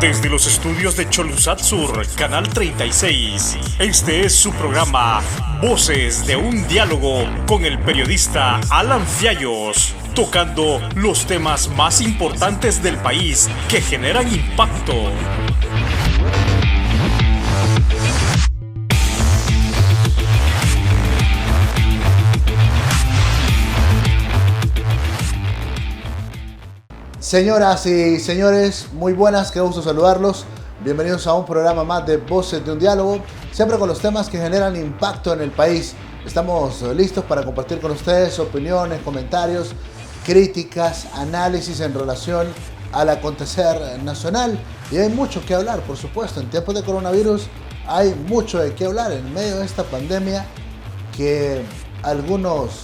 Desde los estudios de Cholusat Sur, Canal 36, este es su programa Voces de un Diálogo con el periodista Alan Fiallos, tocando los temas más importantes del país que generan impacto. Señoras y señores, muy buenas, qué gusto saludarlos. Bienvenidos a un programa más de Voces de un Diálogo, siempre con los temas que generan impacto en el país. Estamos listos para compartir con ustedes opiniones, comentarios, críticas, análisis en relación al acontecer nacional. Y hay mucho que hablar, por supuesto. En tiempos de coronavirus hay mucho de qué hablar en medio de esta pandemia que algunos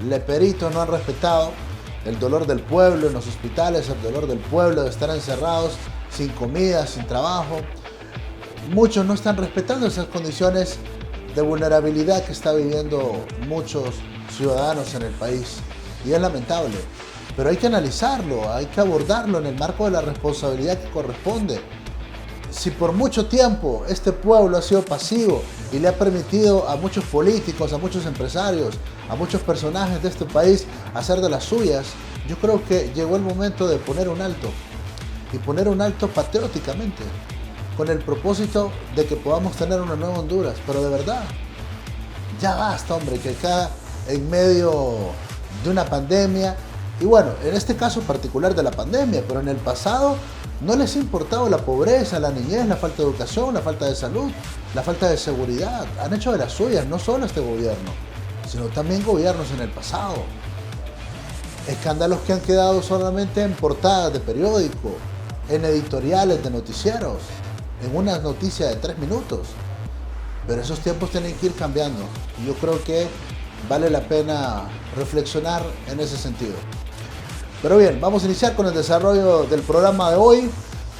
leperitos no han respetado. El dolor del pueblo en los hospitales, el dolor del pueblo de estar encerrados sin comida, sin trabajo. Muchos no están respetando esas condiciones de vulnerabilidad que están viviendo muchos ciudadanos en el país. Y es lamentable, pero hay que analizarlo, hay que abordarlo en el marco de la responsabilidad que corresponde. Si por mucho tiempo este pueblo ha sido pasivo y le ha permitido a muchos políticos, a muchos empresarios, a muchos personajes de este país hacer de las suyas, yo creo que llegó el momento de poner un alto. Y poner un alto patrióticamente, con el propósito de que podamos tener una nueva Honduras. Pero de verdad, ya basta, hombre, que acá en medio de una pandemia, y bueno, en este caso particular de la pandemia, pero en el pasado no les ha importado la pobreza, la niñez, la falta de educación, la falta de salud, la falta de seguridad. Han hecho de las suyas, no solo este gobierno, sino también gobiernos en el pasado. Escándalos que han quedado solamente en portadas de periódico, en editoriales de noticieros, en una noticia de 3 minutos. Pero esos tiempos tienen que ir cambiando. Y yo creo que vale la pena reflexionar en ese sentido. Pero bien, vamos a iniciar con el desarrollo del programa de hoy.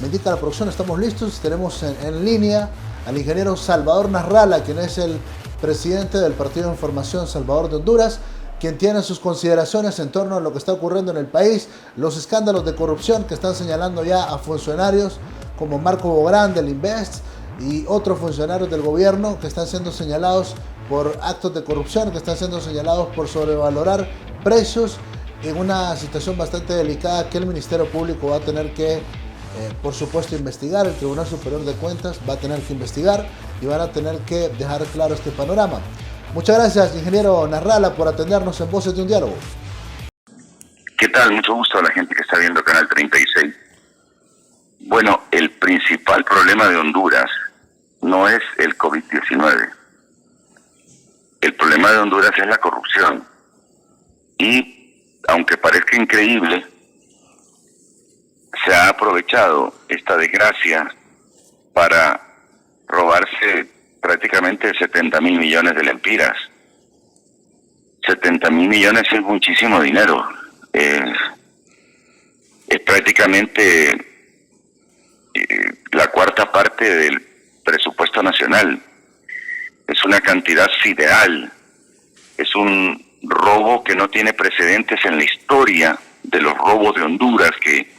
Me indica la producción, estamos listos. Tenemos en línea al ingeniero Salvador Nasralla, quien es el presidente del Partido de Información Salvador de Honduras, quien tiene sus consideraciones en torno a lo que está ocurriendo en el país, los escándalos de corrupción que están señalando ya a funcionarios como Marco Bográn del Invest y otros funcionarios del gobierno que están siendo señalados por actos de corrupción, que están siendo señalados por sobrevalorar precios en una situación bastante delicada que el Ministerio Público va a tener que, por supuesto, investigar. El Tribunal Superior de Cuentas va a tener que investigar y van a tener que dejar claro este panorama. Muchas gracias, ingeniero Nasralla, por atendernos en Voces de un Diálogo. ¿Qué tal? Mucho gusto a la gente que está viendo Canal 36. Bueno, el principal problema de Honduras no es el COVID-19. El problema de Honduras es la corrupción. Y aunque parezca increíble, se ha aprovechado esta desgracia para robarse prácticamente 70,000 millones de lempiras. 70,000 millones es muchísimo dinero. Es prácticamente la cuarta parte del presupuesto nacional. Es una cantidad sideral. Es un robo que no tiene precedentes en la historia de los robos de Honduras, que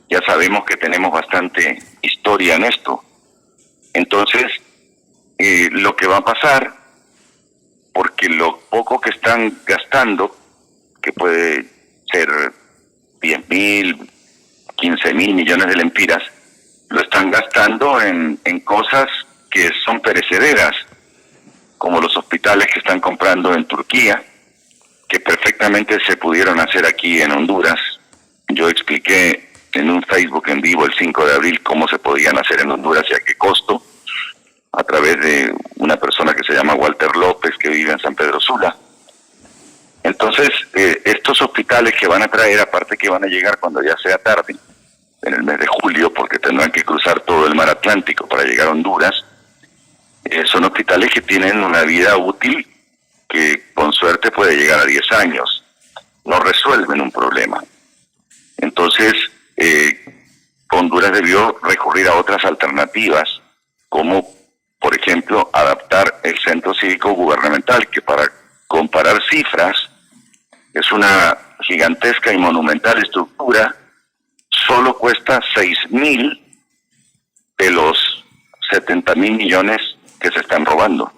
ya sabemos que tenemos bastante historia en esto. Entonces, lo que va a pasar, porque lo poco que están gastando, que puede ser 10,000, 15,000 millones de lempiras, lo están gastando en cosas que son perecederas, como los hospitales que están comprando en Turquía, que perfectamente se pudieron hacer aquí en Honduras. Yo expliqué en un Facebook en vivo el 5 de abril cómo se podían hacer en Honduras y a qué costo, a través de una persona que se llama Walter López, que vive en San Pedro Sula. Entonces, estos hospitales que van a traer, aparte que van a llegar cuando ya sea tarde, en el mes de julio, porque tendrán que cruzar todo el mar Atlántico para llegar a Honduras, son hospitales que tienen una vida útil que con suerte puede llegar a 10 años. No resuelven un problema. Entonces, Honduras debió recurrir a otras alternativas, como, por ejemplo, adaptar el centro cívico gubernamental, que para comparar cifras, es una gigantesca y monumental estructura, solo cuesta 6,000 de los 70,000 millones que se están robando.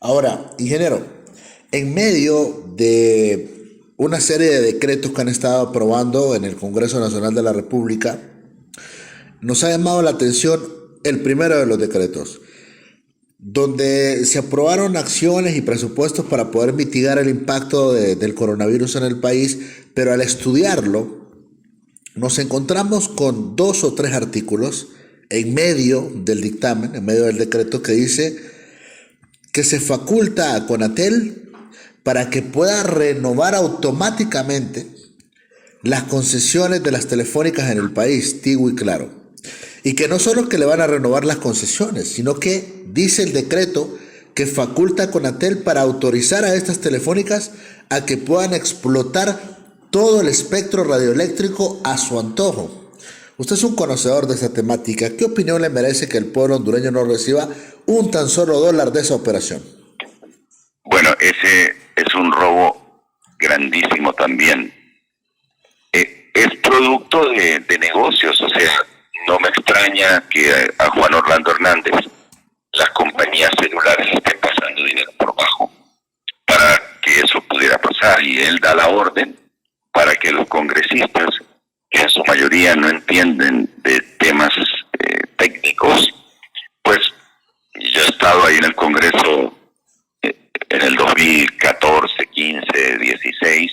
Ahora, ingeniero, en medio de una serie de decretos que han estado aprobando en el Congreso Nacional de la República, nos ha llamado la atención el primero de los decretos, donde se aprobaron acciones y presupuestos para poder mitigar el impacto del coronavirus en el país, pero al estudiarlo nos encontramos con 2 o 3 artículos en medio del dictamen, en medio del decreto, que dice que se faculta a Conatel para que pueda renovar automáticamente las concesiones de las telefónicas en el país, Tigo y Claro. Y que no solo que le van a renovar las concesiones, sino que dice el decreto que faculta a Conatel para autorizar a estas telefónicas a que puedan explotar todo el espectro radioeléctrico a su antojo. Usted es un conocedor de esta temática. ¿Qué opinión le merece que el pueblo hondureño no reciba un tan solo dólar de esa operación? Bueno, ese es un robo grandísimo también. Es producto de negocios, o sea, no me extraña que a Juan Orlando Hernández las compañías celulares estén pasando dinero por bajo para que eso pudiera pasar, y él da la orden para que los congresistas, que en su mayoría no entienden de temas técnicos, pues yo he estado ahí en el Congreso en el 2014, 15, 16,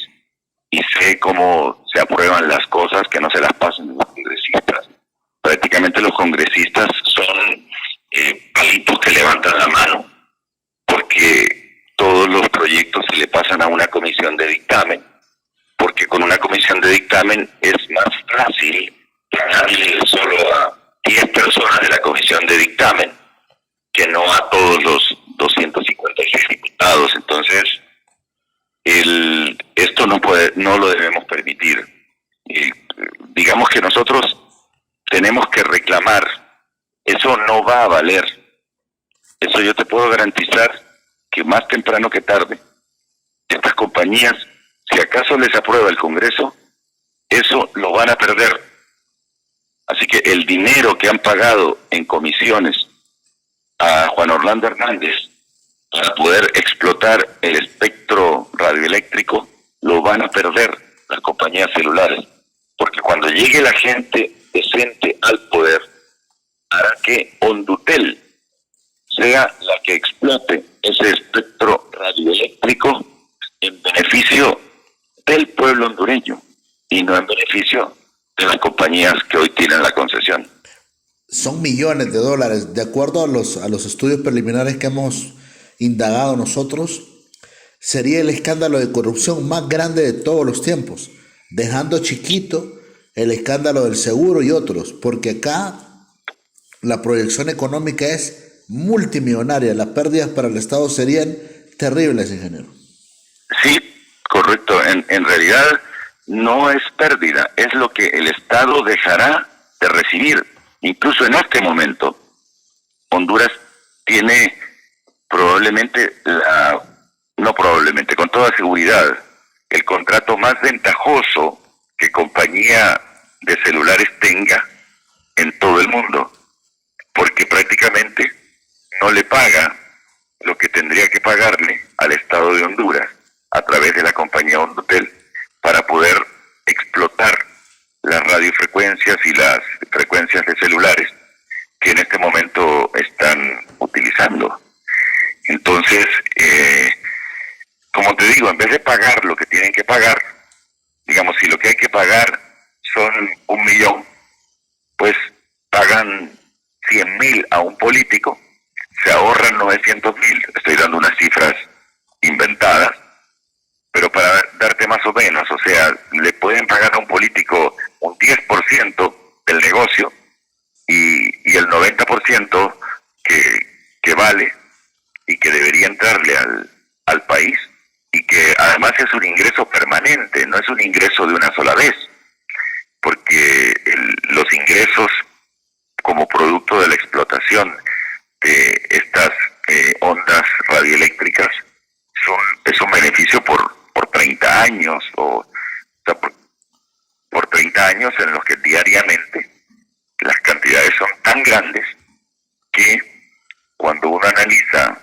y sé cómo se aprueban las cosas, que no se las pasan los congresistas. Prácticamente los congresistas son palitos que levantan la mano, porque todos los proyectos se le pasan a una comisión de dictamen, porque con una comisión de dictamen es más fácil ganarle solo a 10 personas de la comisión de dictamen que no a todos los 256 diputados. Entonces, esto no lo debemos permitir. Digamos que nosotros tenemos que reclamar. Eso no va a valer. Eso yo te puedo garantizar que más temprano que tarde, estas compañías, si acaso les aprueba el Congreso, eso lo van a perder. Así que el dinero que han pagado en comisiones a Juan Orlando Hernández para poder explotar el espectro radioeléctrico, lo van a perder las compañías celulares. Porque cuando llegue la gente decente al poder, hará que Hondutel sea la que explote ese espectro radioeléctrico en beneficio del pueblo hondureño y no en beneficio de las compañías que hoy tienen la concesión. Son millones de dólares. De acuerdo a los estudios preliminares que hemos indagado nosotros, sería el escándalo de corrupción más grande de todos los tiempos, dejando chiquito el escándalo del seguro y otros, porque acá la proyección económica es multimillonaria. Las pérdidas para el Estado serían terribles, ingeniero. Sí, correcto. En realidad no es pérdida, es lo que el Estado dejará de recibir. Incluso en este momento, Honduras tiene con toda seguridad, el contrato más ventajoso que compañía de celulares tenga en todo el mundo, porque prácticamente no le paga lo que tendría que pagarle al Estado de Honduras a través de la compañía Hondutel para poder explotar las radiofrecuencias y las frecuencias de celulares que en este momento están utilizando. Entonces, como te digo, en vez de pagar lo que tienen que pagar, digamos, si lo que hay que pagar son 1 millón, pues pagan 100,000 a un político, se ahorran 900,000. Estoy dando unas cifras inventadas, pero para darte más o menos, o sea, le pueden pagar a un político un 10% del negocio y el 90% que vale y que debería entrarle al país, y que además es un ingreso permanente, no es un ingreso de una sola vez, porque los ingresos como producto de la explotación de estas ondas radioeléctricas es un beneficio por 30 años, o sea, por 30 años en los que diariamente tan grandes que cuando uno analiza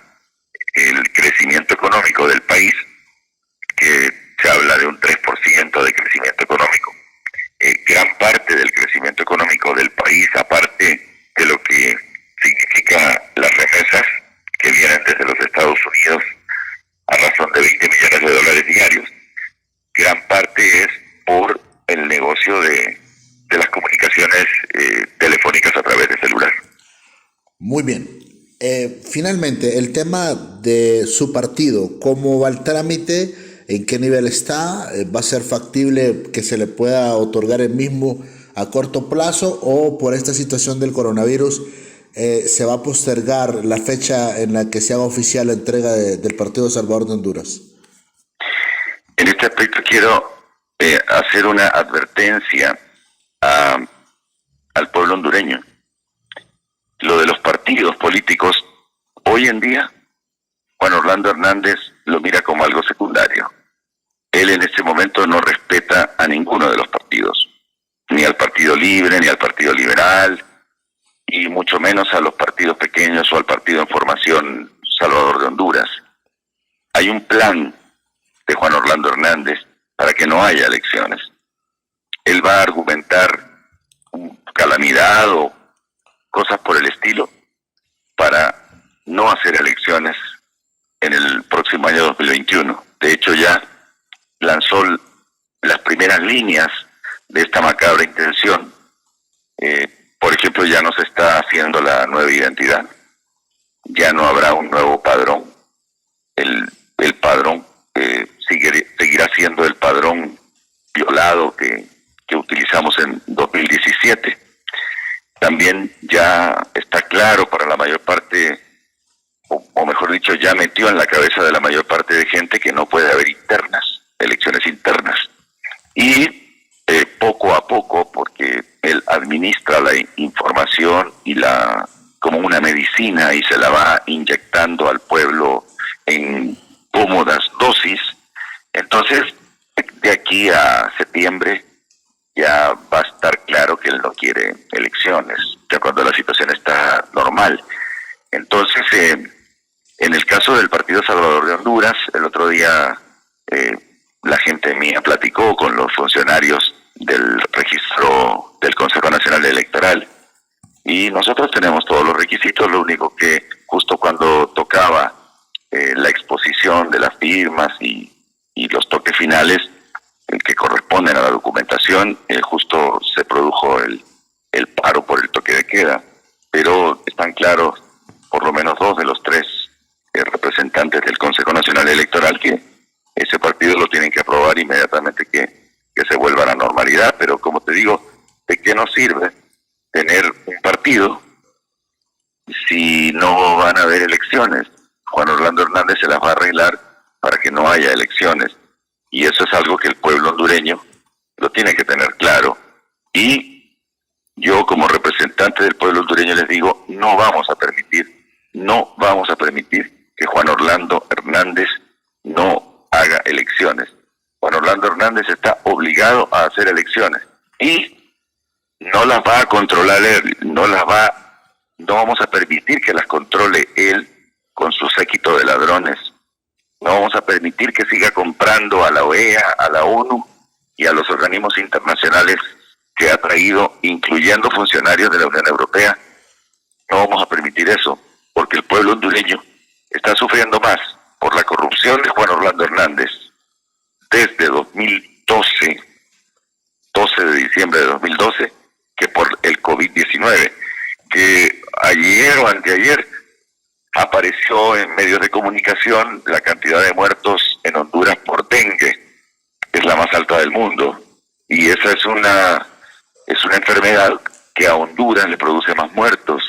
el crecimiento económico del país, que se habla de un 3% de crecimiento económico, gran parte del crecimiento económico del país, aparte de lo que significa las remesas que vienen desde los Estados Unidos a razón de 20 millones de dólares diarios, gran parte es por el negocio de las comunicaciones telefónicas a través de celular. Muy bien. Finalmente, el tema de su partido, ¿cómo va el trámite? ¿En qué nivel está? ¿Va a ser factible que se le pueda otorgar el mismo a corto plazo o por esta situación del coronavirus se va a postergar la fecha en la que se haga oficial la entrega del Partido Salvador de Honduras? En este aspecto quiero hacer una advertencia al pueblo hondureño. Lo de los partidos políticos, hoy en día, Juan Orlando Hernández lo mira como algo secundario. Él en este momento no respeta a ninguno de los partidos, ni al Partido Libre, ni al Partido Liberal, y mucho menos a los partidos pequeños o al Partido en Formación Salvador de Honduras. Hay un plan de Juan Orlando Hernández para que no haya elecciones. Él va a argumentar calamidad o cosas por el estilo para no hacer elecciones en el próximo año 2021. De hecho, ya lanzó las primeras líneas de esta macabra intención. Por ejemplo, ya no se está haciendo la nueva identidad. Ya no habrá un nuevo padrón. El padrón seguirá siendo el padrón violado que utilizamos en 2017. También ya está claro para la mayor parte, o mejor dicho, ya metió en la cabeza de la mayor parte de gente que no puede haber elecciones internas. Y poco a poco, porque él administra la información y como una medicina y se la va inyectando al pueblo en cómodas dosis, entonces de aquí a septiembre ya va a estar claro que él no quiere elecciones, ya cuando la situación está normal. Entonces, en el caso del Partido Salvador de Honduras, el otro día la gente mía platicó con los funcionarios del registro del Consejo Nacional Electoral y nosotros tenemos todos los requisitos, lo único que justo cuando tocaba la exposición de las firmas y los toques finales que corresponden a la documentación, justo se produjo el paro por el toque de queda, pero están claros por lo menos 2 de los 3 representantes del Consejo Nacional Electoral que ese partido lo tienen que aprobar inmediatamente que se vuelva a la normalidad. Pero como te digo, ¿de qué nos sirve tener un partido si no van a haber elecciones? Juan Orlando Hernández se las va a arreglar para que no haya elecciones, y eso es algo que el pueblo hondureño lo tiene que tener claro. Y yo, como representante del pueblo hondureño, les digo, no vamos a permitir que Juan Orlando Hernández no haga elecciones. Juan Orlando Hernández está obligado a hacer elecciones y no las va a controlar él, no vamos a permitir que las controle él con su séquito de ladrones. No vamos a permitir que siga comprando a la OEA, a la ONU y a los organismos internacionales que ha traído, incluyendo funcionarios de la Unión Europea. No vamos a permitir eso, porque el pueblo hondureño está sufriendo más por la corrupción de Juan Orlando Hernández desde 2012, 12 de diciembre de 2012, que por el COVID-19, que ayer o anteayer apareció en medios de comunicación la cantidad de muertos en Honduras por dengue, es la más alta del mundo, y esa es una enfermedad que a Honduras le produce más muertos,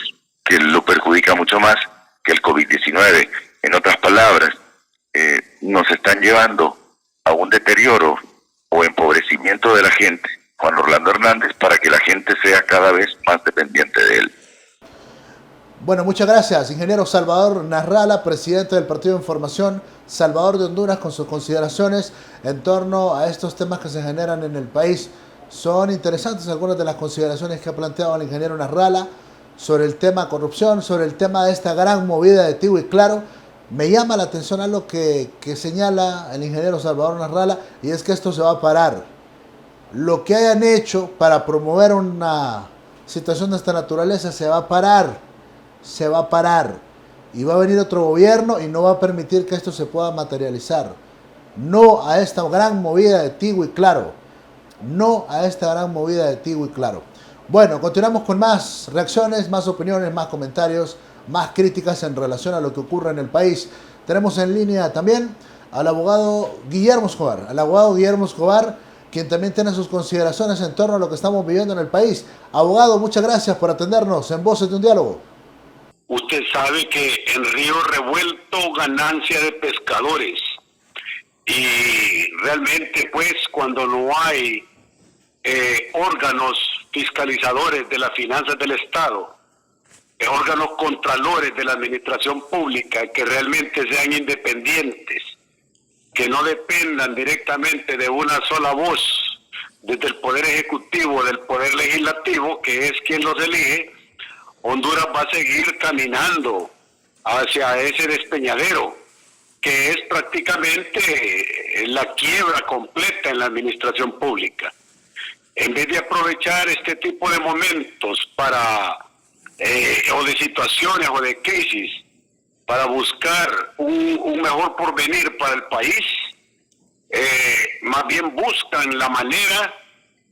que lo perjudica mucho más que el COVID-19. En otras palabras, nos están llevando a un deterioro o empobrecimiento de la gente, Juan Orlando Hernández, para que la gente sea cada vez más dependiente de él. Bueno, muchas gracias, ingeniero Salvador Nasralla, presidente del Partido de Formación Salvador de Honduras, con sus consideraciones en torno a estos temas que se generan en el país. Son interesantes algunas de las consideraciones que ha planteado el ingeniero Nasralla. sobre el tema corrupción, sobre el tema de esta gran movida de Tigo y Claro. Me llama la atención algo que señala el ingeniero Salvador Narrala, y es que esto se va a parar. Lo que hayan hecho para promover una situación de esta naturaleza se va a parar, se va a parar. Y va a venir otro gobierno y no va a permitir que esto se pueda materializar. No a esta gran movida de Tigo y Claro. No a esta gran movida de Tigo y Claro. Bueno, continuamos con más reacciones, más opiniones, más comentarios, más críticas en relación a lo que ocurre en el país. Tenemos en línea también al abogado Guillermo Escobar, quien también tiene sus consideraciones en torno a lo que estamos viviendo en el país. Abogado, muchas gracias por atendernos en Voces de un Diálogo. Usted sabe que en Río Revuelto ganancia de pescadores, y realmente pues cuando no hay órganos fiscalizadores de las finanzas del Estado, órganos contralores de la administración pública que realmente sean independientes, que no dependan directamente de una sola voz desde el Poder Ejecutivo, del Poder Legislativo, que es quien los elige, Honduras va a seguir caminando hacia ese despeñadero, que es prácticamente la quiebra completa en la administración pública. En vez de aprovechar este tipo de momentos o de situaciones o de crisis para buscar un mejor porvenir para el país, más bien buscan la manera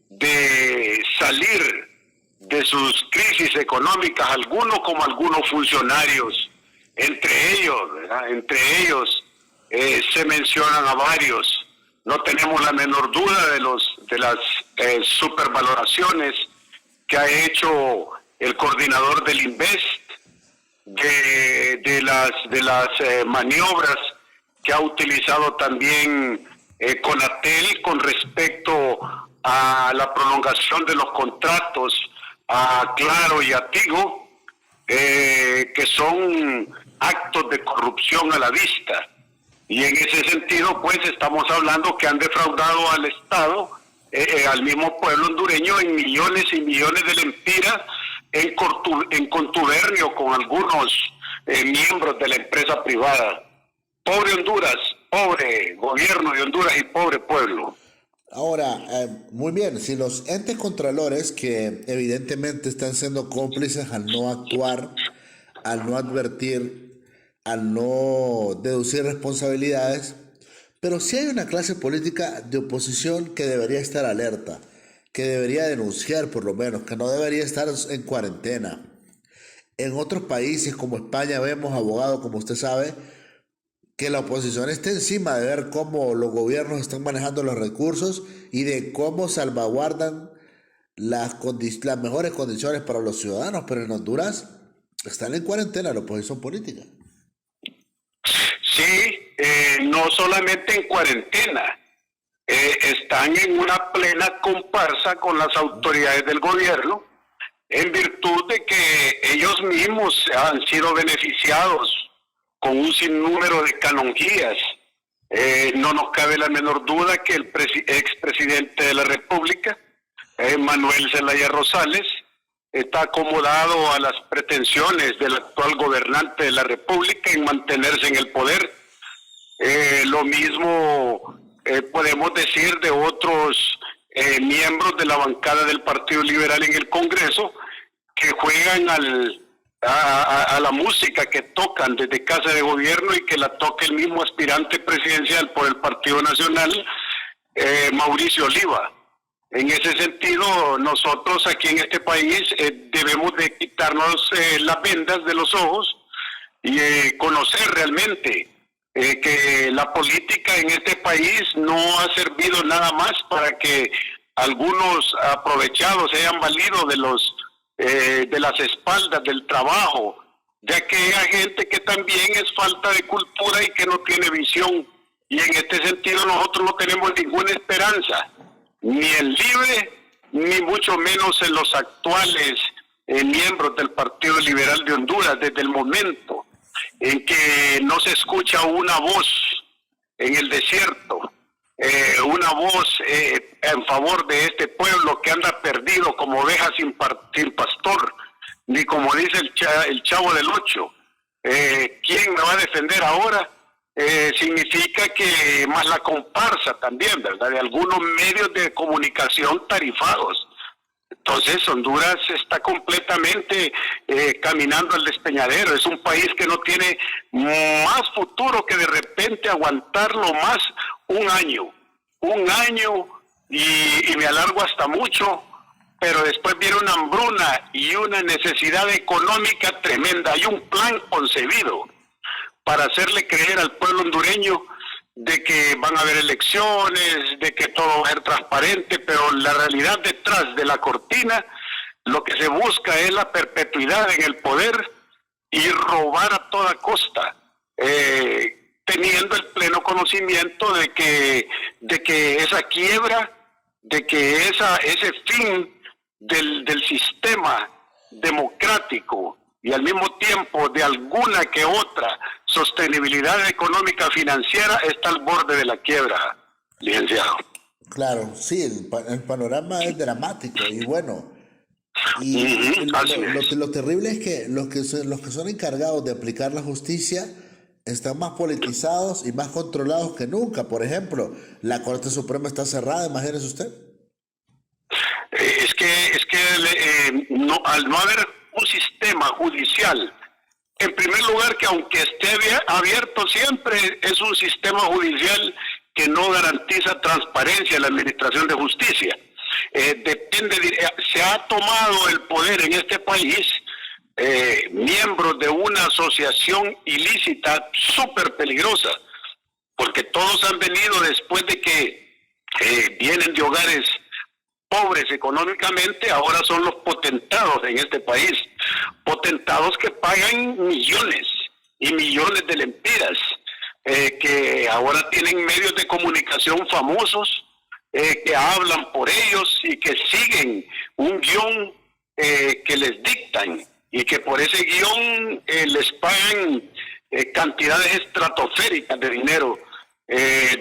de salir de sus crisis económicas, algunos como algunos funcionarios, entre ellos se mencionan a varios. No tenemos la menor duda de las supervaloraciones que ha hecho el coordinador del Invest, de las maniobras que ha utilizado también Conatel con respecto a la prolongación de los contratos a Claro y a Tigo, que son actos de corrupción a la vista. Y en ese sentido, pues, estamos hablando que han defraudado al Estado, al mismo pueblo hondureño, en millones y millones de lempiras, en contubernio con algunos miembros de la empresa privada. Pobre Honduras, pobre gobierno de Honduras y pobre pueblo. Ahora, muy bien, si los entes contralores que evidentemente están siendo cómplices al no actuar, al no advertir, al no deducir responsabilidades, pero sí hay una clase política de oposición que debería estar alerta, que debería denunciar por lo menos, que no debería estar en cuarentena. En otros países como España vemos, abogado, como usted sabe, que la oposición está encima de ver cómo los gobiernos están manejando los recursos y de cómo salvaguardan las mejores condiciones para los ciudadanos, pero en Honduras están en cuarentena la oposición política. Sí, no solamente en cuarentena, están en una plena comparsa con las autoridades del gobierno, en virtud de que ellos mismos han sido beneficiados con un sinnúmero de canonjías. No nos cabe la menor duda que el expresidente de la República, Manuel Zelaya Rosales, está acomodado a las pretensiones del actual gobernante de la República en mantenerse en el poder. Lo mismo podemos decir de otros miembros de la bancada del Partido Liberal en el Congreso, que juegan a la música que tocan desde Casa de Gobierno y que la toca el mismo aspirante presidencial por el Partido Nacional, Mauricio Oliva. En ese sentido, nosotros aquí en este país debemos de quitarnos las vendas de los ojos y conocer realmente que la política en este país no ha servido nada más para que algunos aprovechados se hayan valido de las espaldas del trabajo, ya que hay gente que también es falta de cultura y que no tiene visión. Y en este sentido nosotros no tenemos ninguna esperanza, ni en Libre, ni mucho menos en los actuales miembros del Partido Liberal de Honduras, desde el momento en que no se escucha una voz en el desierto, una voz en favor de este pueblo que anda perdido como oveja sin pastor, ni como dice el Chavo del Ocho, ¿quién me va a defender ahora? Significa que más la comparsa también, ¿verdad? De algunos medios de comunicación tarifados. Entonces Honduras está completamente caminando al despeñadero. Es un país que no tiene más futuro que de repente aguantarlo más un año y me alargo hasta mucho, pero después viene una hambruna y una necesidad económica tremenda. Hay un plan concebido para hacerle creer al pueblo hondureño de que van a haber elecciones, de que todo va a ser transparente, pero la realidad detrás de la cortina, lo que se busca es la perpetuidad en el poder y robar a toda costa, teniendo el pleno conocimiento de que esa quiebra, de que ese fin del sistema democrático y al mismo tiempo de alguna que otra sostenibilidad económica financiera está al borde de la quiebra, licenciado. Claro, sí, el panorama es dramático y bueno. Lo terrible es que los que son encargados de aplicar la justicia están más politizados y más controlados que nunca. Por ejemplo, la Corte Suprema está cerrada, imagínese usted. Al no haber un sistema judicial, en primer lugar, que aunque esté abierto siempre, es un sistema judicial que no garantiza transparencia en la administración de justicia. Se ha tomado el poder en este país miembros de una asociación ilícita súper peligrosa, porque todos han venido después de que vienen de hogares pobres económicamente, ahora son los potentados en este país, potentados que pagan millones y millones de lempiras, que ahora tienen medios de comunicación famosos, que hablan por ellos y que siguen un guión que les dictan y que por ese guión les pagan cantidades estratosféricas de dinero,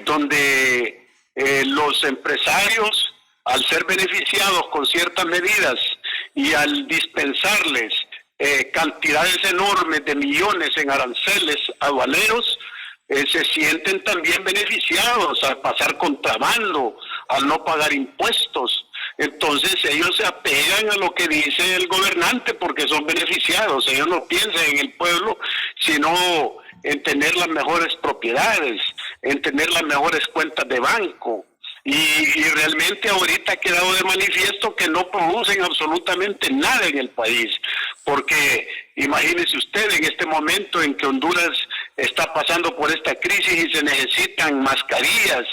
donde los empresarios, al ser beneficiados con ciertas medidas y al dispensarles cantidades enormes de millones en aranceles aduaneros, se sienten también beneficiados al pasar contrabando, al no pagar impuestos. Entonces ellos se apegan a lo que dice el gobernante porque son beneficiados. Ellos no piensan en el pueblo, sino en tener las mejores propiedades, en tener las mejores cuentas de banco. Y realmente ahorita ha quedado de manifiesto que no producen absolutamente nada en el país, porque imagínese usted en este momento en que Honduras está pasando por esta crisis y se necesitan mascarillas,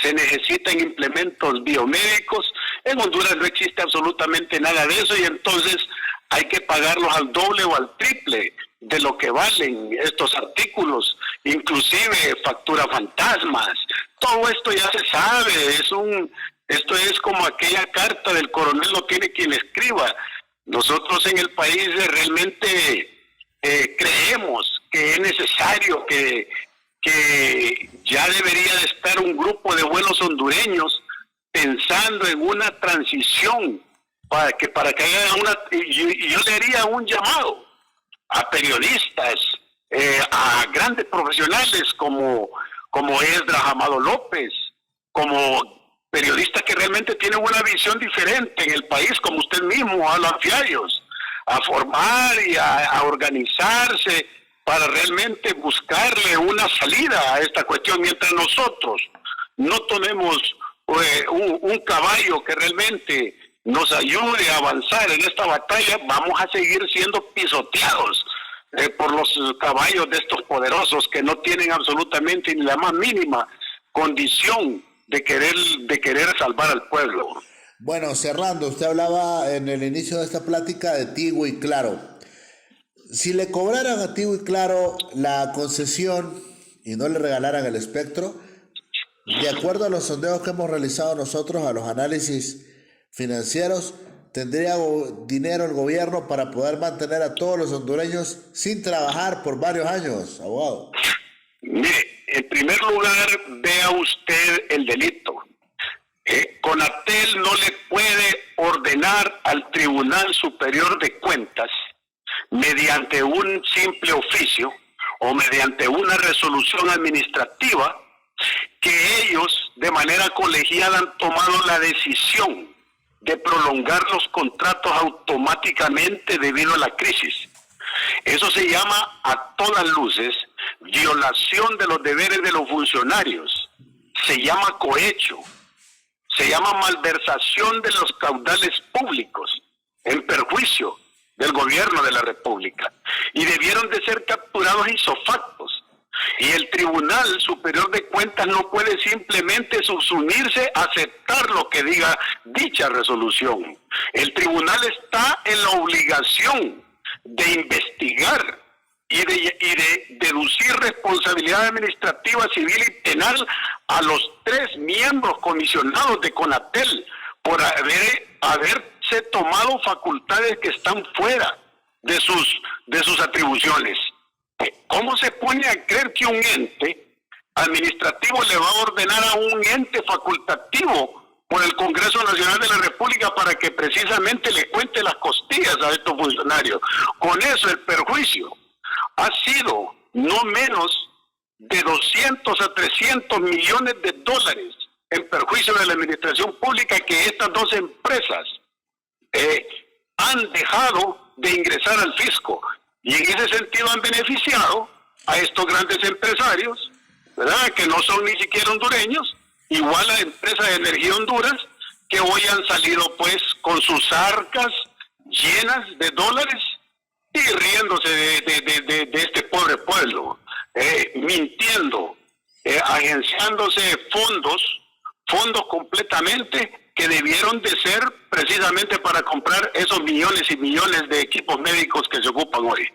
se necesitan implementos biomédicos. En Honduras no existe absolutamente nada de eso y entonces hay que pagarlos al doble o al triple de lo que valen estos artículos, inclusive facturas fantasmas. Todo esto ya se sabe, esto es como aquella carta del coronel, lo tiene quien escriba. Nosotros en el país realmente creemos que es necesario que ya debería de estar un grupo de buenos hondureños pensando en una transición para que haya una, y yo le haría un llamado a periodistas, a grandes profesionales como Esdras Amado López, como periodistas que realmente tienen una visión diferente en el país, como usted mismo, Alan Fiallos, a formar y a organizarse para realmente buscarle una salida a esta cuestión, mientras nosotros no tomemos un caballo que realmente nos ayude a avanzar en esta batalla, vamos a seguir siendo pisoteados por los caballos de estos poderosos que no tienen absolutamente ni la más mínima condición de querer salvar al pueblo. Bueno, cerrando, usted hablaba en el inicio de esta plática de Tigo y Claro. Si le cobraran a Tigo y Claro la concesión y no le regalaran el espectro, de acuerdo a los sondeos que hemos realizado nosotros, a los análisis financieros, tendría dinero el gobierno para poder mantener a todos los hondureños sin trabajar por varios años, abogado. Mire, en primer lugar, vea usted el delito. Conatel no le puede ordenar al Tribunal Superior de Cuentas mediante un simple oficio o mediante una resolución administrativa, que ellos de manera colegiada han tomado la decisión de prolongar los contratos automáticamente debido a la crisis. Eso se llama, a todas luces, violación de los deberes de los funcionarios. Se llama cohecho, se llama malversación de los caudales públicos en perjuicio del gobierno de la República, y debieron de ser capturados isofactos. Y el Tribunal Superior de Cuentas no puede simplemente subsumirse a aceptar lo que diga dicha resolución. El tribunal está en la obligación de investigar y de deducir responsabilidad administrativa, civil y penal a los 3 miembros comisionados de CONATEL por haberse tomado facultades que están fuera de sus atribuciones. ¿Cómo se pone a creer que un ente administrativo le va a ordenar a un ente facultativo por el Congreso Nacional de la República para que precisamente le cuente las costillas a estos funcionarios? Con eso el perjuicio ha sido no menos de 200 a 300 millones de dólares en perjuicio de la administración pública, que estas 2 empresas han dejado de ingresar al fisco. Y en ese sentido han beneficiado a estos grandes empresarios, ¿verdad?, que no son ni siquiera hondureños, igual a empresas de energía Honduras, que hoy han salido pues con sus arcas llenas de dólares y riéndose de este pobre pueblo, mintiendo, agenciándose fondos completamente que debieron de ser precisamente para comprar esos millones y millones de equipos médicos que se ocupan hoy.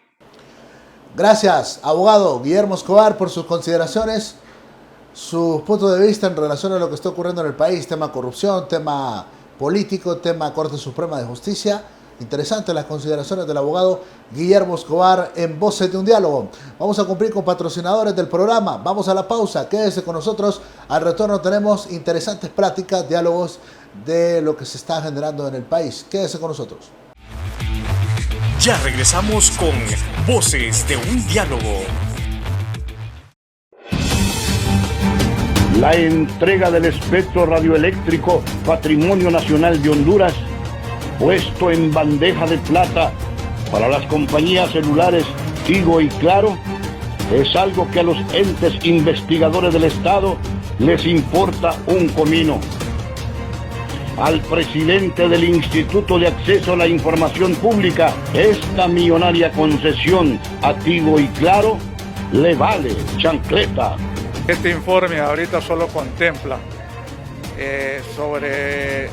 Gracias, abogado Guillermo Escobar, por sus consideraciones, su punto de vista en relación a lo que está ocurriendo en el país, tema corrupción, tema político, tema Corte Suprema de Justicia. Interesantes las consideraciones del abogado Guillermo Escobar en Voces de un Diálogo. Vamos a cumplir con patrocinadores del programa. Vamos a la pausa. Quédese con nosotros. Al retorno tenemos interesantes prácticas, diálogos de lo que se está generando en el país. Quédese con nosotros. Ya regresamos con Voces de un Diálogo. La entrega del espectro radioeléctrico Patrimonio Nacional de Honduras, puesto en bandeja de plata para las compañías celulares Tigo y Claro, es algo que a los entes investigadores del Estado les importa un comino. Al presidente del Instituto de Acceso a la Información Pública, esta millonaria concesión a Tigo y Claro le vale chancleta. Este informe ahorita solo contempla sobre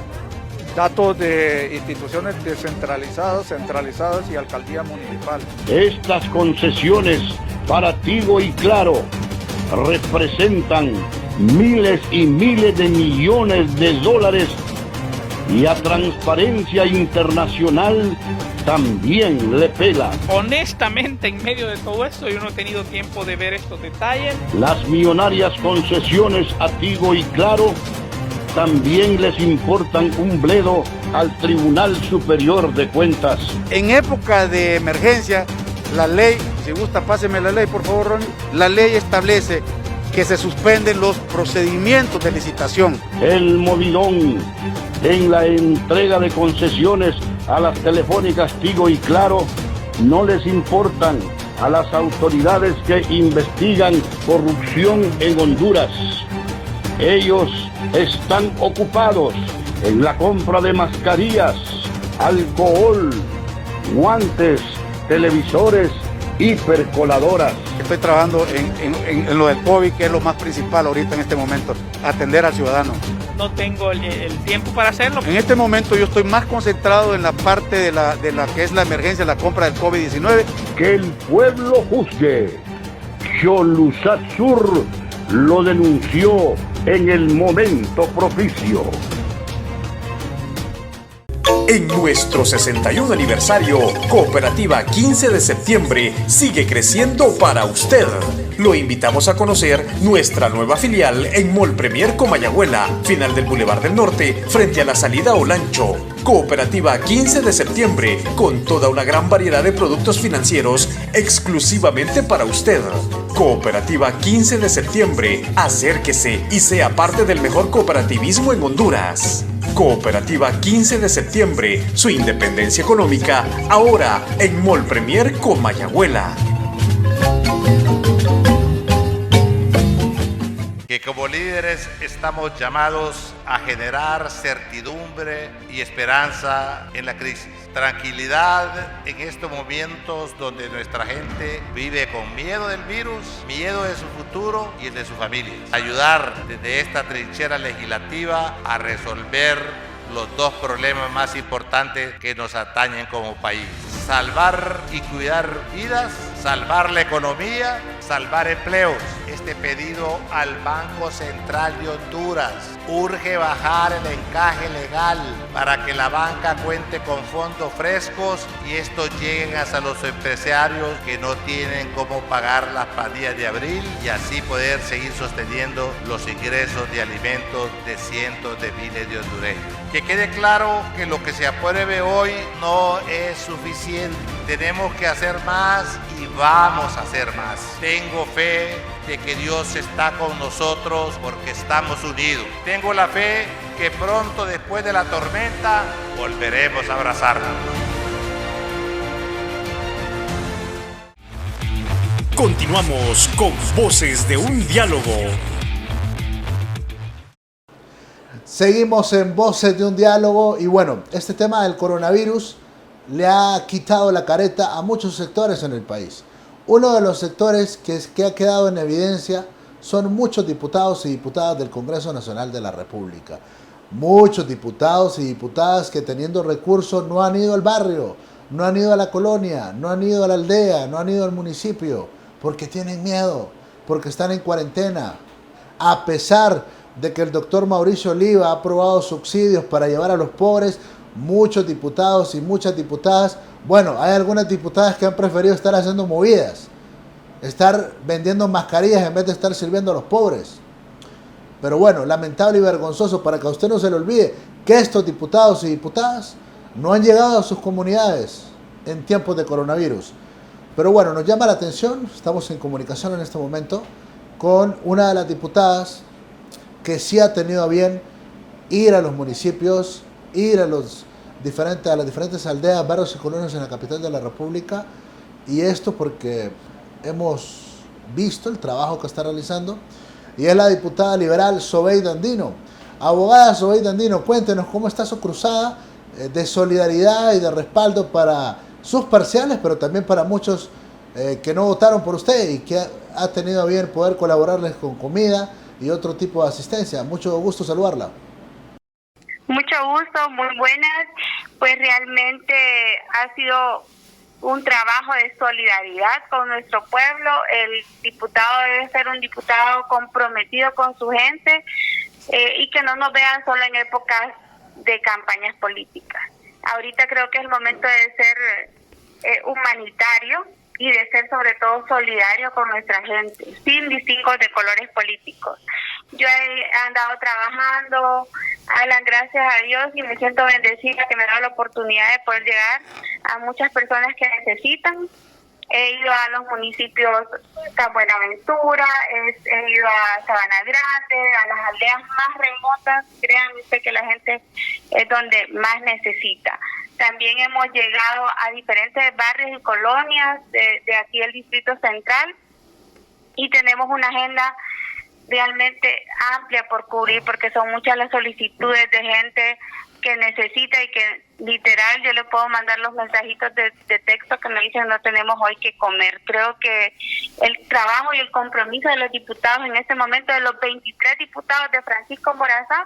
datos de instituciones descentralizadas, centralizadas y alcaldía municipal. Estas concesiones para Tigo y Claro representan miles y miles de millones de dólares, y a Transparencia Internacional también le pela. Honestamente, en medio de todo esto, yo no he tenido tiempo de ver estos detalles. Las millonarias concesiones a Tigo y Claro también les importan un bledo al Tribunal Superior de Cuentas. En época de emergencia, la ley, si gusta páseme la ley por favor, Ronnie, la ley establece que se suspenden los procedimientos de licitación. El movidón en la entrega de concesiones a las telefónicas Tigo y Claro no les importan a las autoridades que investigan corrupción en Honduras. Ellos están ocupados en la compra de mascarillas, alcohol, guantes, televisores y percoladoras. Estoy trabajando en lo del COVID, que es lo más principal ahorita en este momento, atender al ciudadano. No tengo el tiempo para hacerlo. En este momento yo estoy más concentrado en la parte de la que es la emergencia, la compra del COVID-19. Que el pueblo juzgue. Xholusat Sur lo denunció en el momento propicio. En nuestro 61 aniversario, Cooperativa 15 de septiembre sigue creciendo para usted. Lo invitamos a conocer nuestra nueva filial en Mall Premier Comayagüela, final del Boulevard del Norte, frente a la salida a Olancho. Cooperativa 15 de septiembre, con toda una gran variedad de productos financieros exclusivamente para usted. Cooperativa 15 de septiembre, acérquese y sea parte del mejor cooperativismo en Honduras. Cooperativa 15 de septiembre, su independencia económica, ahora en Mall Premier Comayagüela. Que como líderes estamos llamados a generar certidumbre y esperanza en la crisis. Tranquilidad en estos momentos donde nuestra gente vive con miedo del virus, miedo de su futuro y el de su familia. Ayudar desde esta trinchera legislativa a resolver los dos problemas más importantes que nos atañen como país. Salvar y cuidar vidas, salvar la economía, salvar empleos. Este pedido al Banco Central de Honduras: urge bajar el encaje legal para que la banca cuente con fondos frescos y estos lleguen hasta los empresarios que no tienen cómo pagar las planillas de abril, y así poder seguir sosteniendo los ingresos de alimentos de cientos de miles de hondureños. Que quede claro que lo que se apruebe hoy no es suficiente. Tenemos que hacer más y vamos a hacer más. Tengo fe de que Dios está con nosotros porque estamos unidos. Tengo la fe que pronto, después de la tormenta, volveremos a abrazarnos. Continuamos con Voces de un Diálogo. Seguimos en Voces de un Diálogo y bueno, este tema del coronavirus le ha quitado la careta a muchos sectores en el país. Uno de los sectores que ha quedado en evidencia son muchos diputados y diputadas del Congreso Nacional de la República. Muchos diputados y diputadas que teniendo recursos no han ido al barrio, no han ido a la colonia, no han ido a la aldea, no han ido al municipio, porque tienen miedo, porque están en cuarentena. A pesar de que el doctor Mauricio Oliva ha aprobado subsidios para llevar a los pobres, muchos diputados y muchas diputadas, bueno, hay algunas diputadas que han preferido estar haciendo movidas, estar vendiendo mascarillas en vez de estar sirviendo a los pobres. Pero bueno, lamentable y vergonzoso, para que a usted no se le olvide que estos diputados y diputadas no han llegado a sus comunidades en tiempos de coronavirus. Pero bueno, nos llama la atención, estamos en comunicación en este momento con una de las diputadas que sí ha tenido a bien ir a los municipios, ir a las diferentes aldeas, barrios y colonias en la capital de la República, y esto porque hemos visto el trabajo que está realizando, y es la diputada liberal Zobeida Andino. Abogada Zobeida Andino, cuéntenos cómo está su cruzada de solidaridad y de respaldo para sus parciales, pero también para muchos que no votaron por usted y que ha tenido a bien poder colaborarles con comida y otro tipo de asistencia. Mucho gusto saludarla. Mucho gusto, muy buenas. Pues realmente ha sido un trabajo de solidaridad con nuestro pueblo. El diputado debe ser un diputado comprometido con su gente y que no nos vean solo en épocas de campañas políticas. Ahorita creo que es el momento de ser humanitario y de ser sobre todo solidario con nuestra gente, sin distingos de colores políticos. Yo he andado trabajando, Alan, gracias a Dios, y me siento bendecida que me da la oportunidad de poder llegar a muchas personas que necesitan. He ido a los municipios San Buenaventura, he ido a Sabana Grande, a las aldeas más remotas. Créanme que la gente es donde más necesita. También hemos llegado a diferentes barrios y colonias de aquí del Distrito Central y tenemos una agenda realmente amplia por cubrir, porque son muchas las solicitudes de gente que necesita y que literal yo le puedo mandar los mensajitos de texto que me dicen no tenemos hoy que comer. Creo que el trabajo y el compromiso de los diputados en este momento, de los 23 diputados de Francisco Morazán,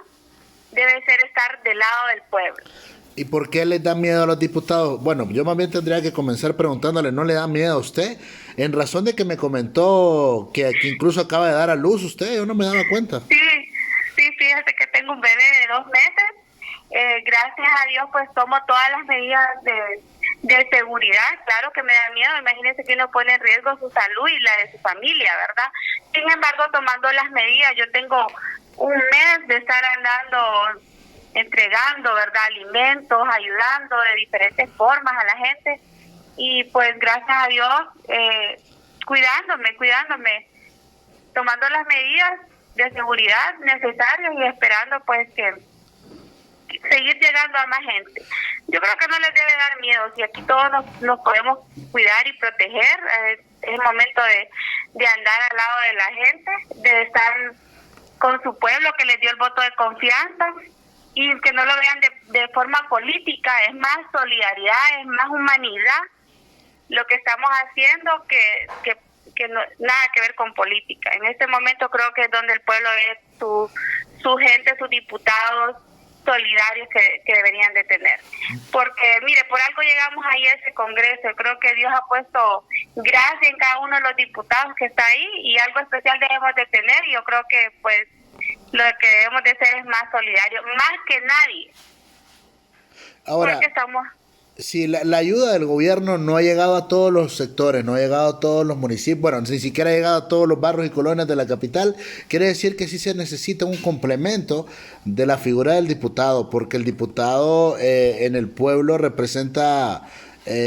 debe ser estar del lado del pueblo. ¿Y por qué les da miedo a los diputados? Bueno, yo más bien tendría que comenzar preguntándole, ¿no le da miedo a usted? En razón de que me comentó que incluso acaba de dar a luz usted, yo no me daba cuenta. Sí, fíjate que tengo un bebé de 2 meses Gracias a Dios pues tomo todas las medidas de seguridad. Claro que me da miedo, imagínense que uno pone en riesgo su salud y la de su familia, ¿verdad? Sin embargo, tomando las medidas, yo tengo un mes de estar andando entregando, ¿verdad?, alimentos, ayudando de diferentes formas a la gente, y pues gracias a Dios cuidándome, tomando las medidas de seguridad necesarias y esperando pues que seguir llegando a más gente. Yo creo que no les debe dar miedo, si aquí todos nos podemos cuidar y proteger. Es el momento de andar al lado de la gente, de estar con su pueblo que les dio el voto de confianza, y que no lo vean de forma política. Es más solidaridad, es más humanidad lo que estamos haciendo que no, nada que ver con política. En este momento creo que es donde el pueblo es su gente, sus diputados solidarios que deberían de tener. Porque, mire, por algo llegamos ahí a ese Congreso. Creo que Dios ha puesto gracia en cada uno de los diputados que está ahí, y algo especial debemos de tener, y yo creo que pues lo que debemos de ser es más solidarios, más que nadie. Ahora, porque estamos... si la ayuda del gobierno no ha llegado a todos los sectores, no ha llegado a todos los municipios, bueno, ni siquiera ha llegado a todos los barrios y colonias de la capital, quiere decir que sí se necesita un complemento de la figura del diputado, porque el diputado en el pueblo representa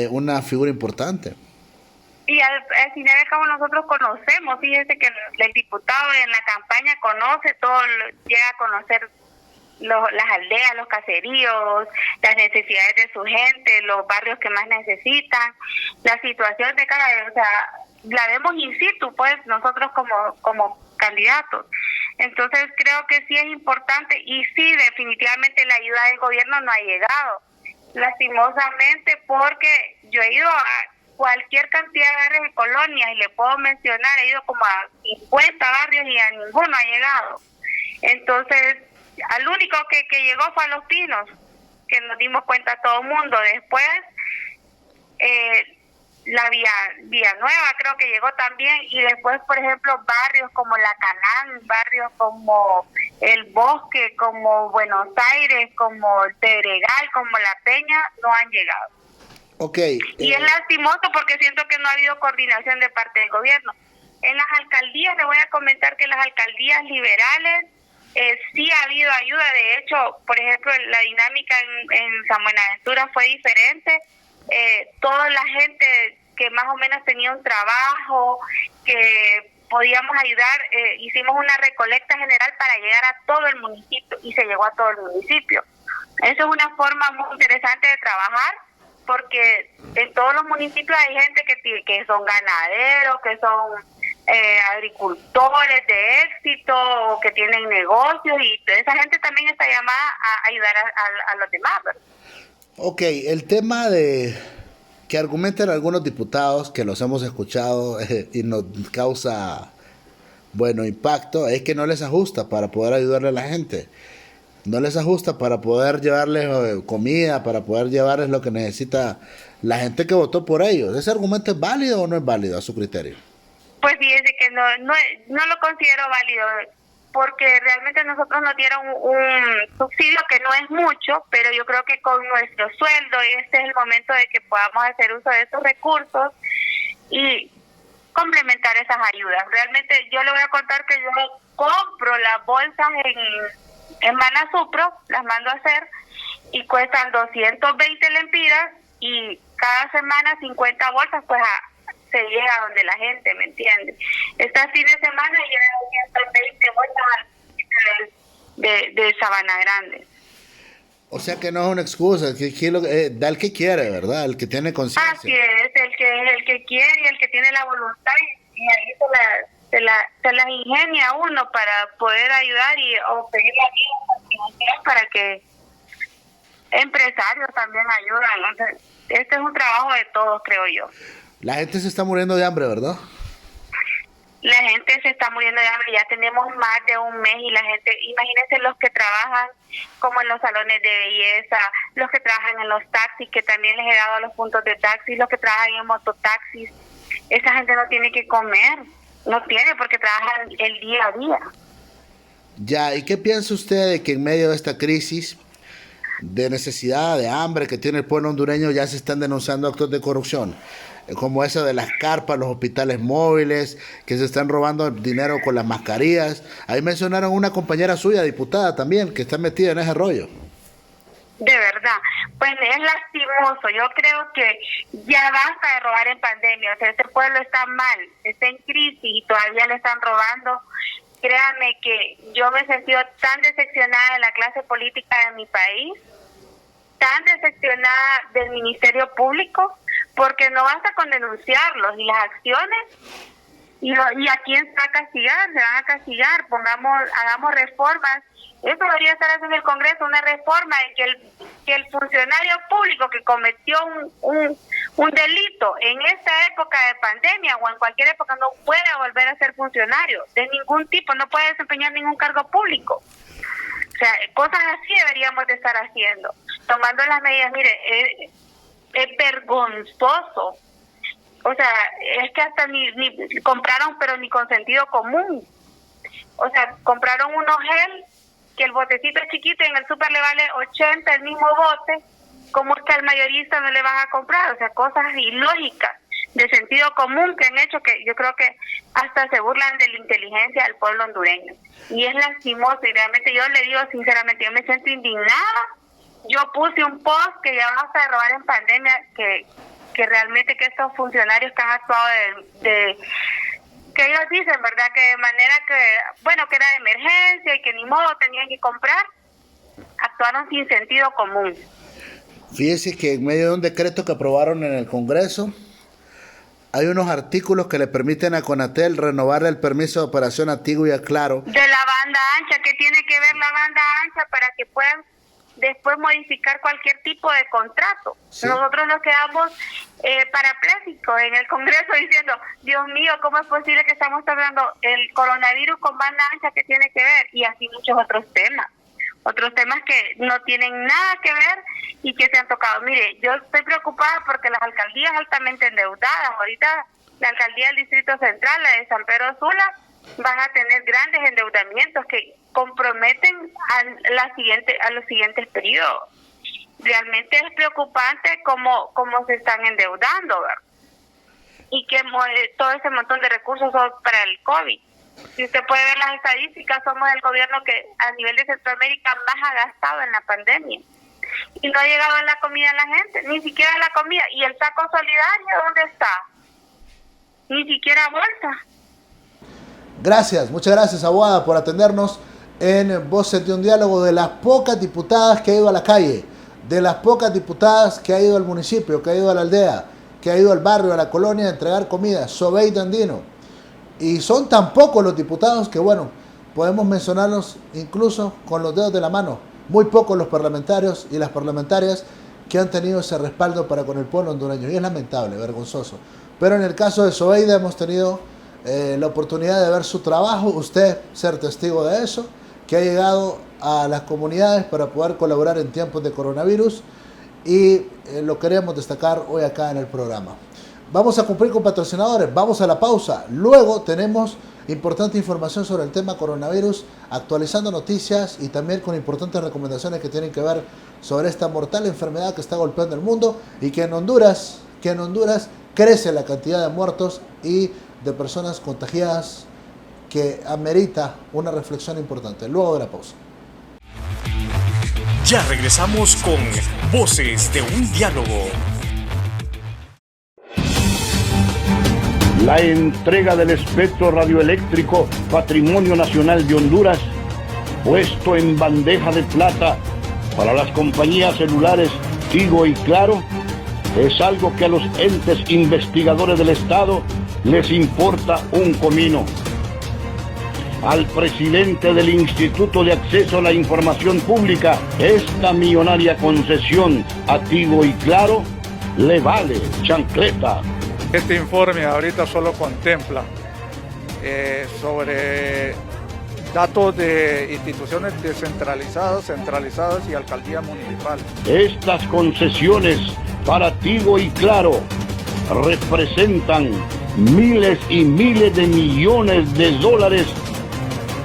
una figura importante. Y al fin y al cabo nosotros conocemos, fíjense que el diputado en la campaña conoce todo, llega a conocer las aldeas, los caseríos, las necesidades de su gente, los barrios que más necesitan, la situación de cada, o sea, la vemos in situ, pues, nosotros como candidatos. Entonces creo que sí es importante, y sí, definitivamente la ayuda del gobierno no ha llegado, lastimosamente, porque yo he ido a cualquier cantidad de barrios y colonias, y le puedo mencionar, he ido como a 50 barrios y a ninguno ha llegado. Entonces, al único que llegó fue a Los Pinos, que nos dimos cuenta todo el mundo. Después, la Vía Nueva creo que llegó también, y después, por ejemplo, barrios como La Canán, barrios como El Bosque, como Buenos Aires, como El Pedregal, como La Peña, no han llegado. Okay. Y es lastimoso porque siento que no ha habido coordinación de parte del gobierno. En las alcaldías, le voy a comentar que en las alcaldías liberales sí ha habido ayuda. De hecho, por ejemplo, la dinámica en San Buenaventura fue diferente. Toda la gente que más o menos tenía un trabajo, que podíamos ayudar, hicimos una recolecta general para llegar a todo el municipio, y se llegó a todo el municipio. Eso es una forma muy interesante de trabajar, porque en todos los municipios hay gente que son ganaderos, que son agricultores de éxito, o que tienen negocios, y esa gente también está llamada a ayudar a los demás, ¿verdad? Ok, el tema de que argumentan algunos diputados, que los hemos escuchado y nos causa, bueno, impacto, es que no les ajusta para poder ayudarle a la gente. No les ajusta para poder llevarles comida, para poder llevarles lo que necesita la gente que votó por ellos. ¿Ese argumento es válido o no es válido a su criterio? Pues fíjese que no lo considero válido, porque realmente nosotros nos dieron un subsidio que no es mucho, pero yo creo que con nuestro sueldo, este es el momento de que podamos hacer uso de esos recursos y complementar esas ayudas. Realmente yo le voy a contar que yo compro las bolsas en Manasupro, las mando a hacer, y cuestan 220 lempiras, y cada semana 50 bolsas, pues se llega a donde la gente, ¿me entiende? Este fin de semana llegan 120 bolsas de Sabana Grande. O sea que no es una excusa, da el que quiere, ¿verdad? El que tiene conciencia. Así es, el que quiere y el que tiene la voluntad, y ahí se la ingenia uno para poder ayudar o pedirle ayuda para que empresarios también ayudan. Entonces, este es un trabajo de todos, creo yo. La gente se está muriendo de hambre, ¿verdad? La gente se está muriendo de hambre, ya tenemos más de un mes, y la gente, imagínense los que trabajan como en los salones de belleza, los que trabajan en los taxis, que también les he dado los puntos de taxis, los que trabajan en mototaxis. Esa gente no tiene que comer, no tiene, porque trabajan el día a día. Ya, ¿y qué piensa usted de que en medio de esta crisis de necesidad, de hambre que tiene el pueblo hondureño, ya se están denunciando actos de corrupción, como ese de las carpas, los hospitales móviles, que se están robando dinero con las mascarillas. Ahí mencionaron una compañera suya, diputada también, que está metida en ese rollo. De verdad, pues es lastimoso. Yo creo que ya basta de robar en pandemia. O sea, este pueblo está mal, está en crisis y todavía le están robando. Créame que yo me he sentido tan decepcionada de la clase política de mi país, tan decepcionada del Ministerio Público, porque no basta con denunciarlos y las acciones. ¿Y a quién se va a castigar? Se van a castigar. Hagamos reformas. Eso debería estar haciendo el Congreso, una reforma en que el funcionario público que cometió un delito en esta época de pandemia o en cualquier época no pueda volver a ser funcionario de ningún tipo, no puede desempeñar ningún cargo público. O sea, cosas así deberíamos de estar haciendo, tomando las medidas. Mire, es vergonzoso. O sea, es que hasta ni compraron, pero ni con sentido común. O sea, compraron unos gel que el botecito es chiquito y en el súper le vale 80 el mismo bote. ¿Cómo es que al mayorista no le van a comprar? O sea, cosas ilógicas de sentido común que han hecho que yo creo que hasta se burlan de la inteligencia del pueblo hondureño. Y es lastimoso y realmente yo le digo sinceramente, yo me siento indignada. Yo puse un post que ya basta de robar en pandemia, que realmente que estos funcionarios que han actuado que ellos dicen, ¿verdad? Que de manera que, bueno, que era de emergencia y que ni modo tenían que comprar, actuaron sin sentido común. Fíjese que en medio de un decreto que aprobaron en el Congreso, hay unos artículos que le permiten a Conatel renovar el permiso de operación a Tigo y a Claro. De la banda ancha, ¿qué tiene que ver la banda ancha para que puedan después modificar cualquier tipo de contrato? Sí. Nosotros nos quedamos paraplégicos en el Congreso diciendo, Dios mío, ¿cómo es posible que estamos tratando el coronavirus con banda ancha? ¿Qué tiene que ver? Y así muchos otros temas que no tienen nada que ver y que se han tocado. Mire, yo estoy preocupada porque las alcaldías altamente endeudadas, ahorita la alcaldía del Distrito Central, la de San Pedro Sula, van a tener grandes endeudamientos que comprometen a los siguientes periodos. Realmente es preocupante cómo se están endeudando, ¿verdad? Y que todo ese montón de recursos son para el COVID. Si usted puede ver las estadísticas, somos el gobierno que a nivel de Centroamérica más ha gastado en la pandemia. Y no ha llegado la comida a la gente, ni siquiera la comida. ¿Y el saco solidario dónde está? Ni siquiera bolsa. Gracias, muchas gracias, abogada, por atendernos en Voces de un Diálogo. De las pocas diputadas que ha ido a la calle, de las pocas diputadas que ha ido al municipio, que ha ido a la aldea, que ha ido al barrio, a la colonia a entregar comida, Sobeida Andino. Y son tan pocos los diputados que, bueno, podemos mencionarlos incluso con los dedos de la mano. Muy pocos los parlamentarios y las parlamentarias que han tenido ese respaldo para con el pueblo hondureño. Y es lamentable, vergonzoso. Pero en el caso de Sobeida hemos tenido la oportunidad de ver su trabajo, usted ser testigo de eso, que ha llegado a las comunidades para poder colaborar en tiempos de coronavirus y lo queremos destacar hoy acá en el programa. Vamos a cumplir con patrocinadores, vamos a la pausa, luego tenemos importante información sobre el tema coronavirus, actualizando noticias y también con importantes recomendaciones que tienen que ver sobre esta mortal enfermedad que está golpeando el mundo y que en Honduras crece la cantidad de muertos y de personas contagiadas que amerita una reflexión importante. Luego de la pausa. Ya regresamos con Voces de un Diálogo. La entrega del espectro radioeléctrico Patrimonio Nacional de Honduras, puesto en bandeja de plata para las compañías celulares Tigo y Claro, es algo que a los entes investigadores del Estado les importa un comino. Al presidente del Instituto de Acceso a la Información Pública, esta millonaria concesión a Tigo y Claro le vale chancleta. Este informe ahorita solo contempla sobre datos de instituciones descentralizadas, centralizadas y alcaldías municipales. Estas concesiones para Tigo y Claro representan miles y miles de millones de dólares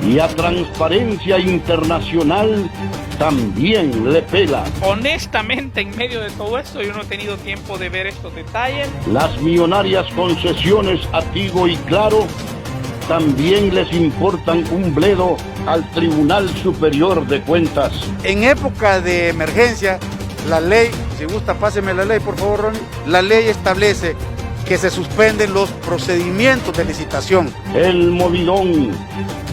y a Transparencia Internacional también le pela. Honestamente, en medio de todo esto, yo no he tenido tiempo de ver estos detalles. Las millonarias concesiones a Tigo y Claro también les importan un bledo al Tribunal Superior de Cuentas. En época de emergencia, la ley, si gusta páseme la ley por favor Ronnie, la ley establece que se suspenden los procedimientos de licitación. El movidón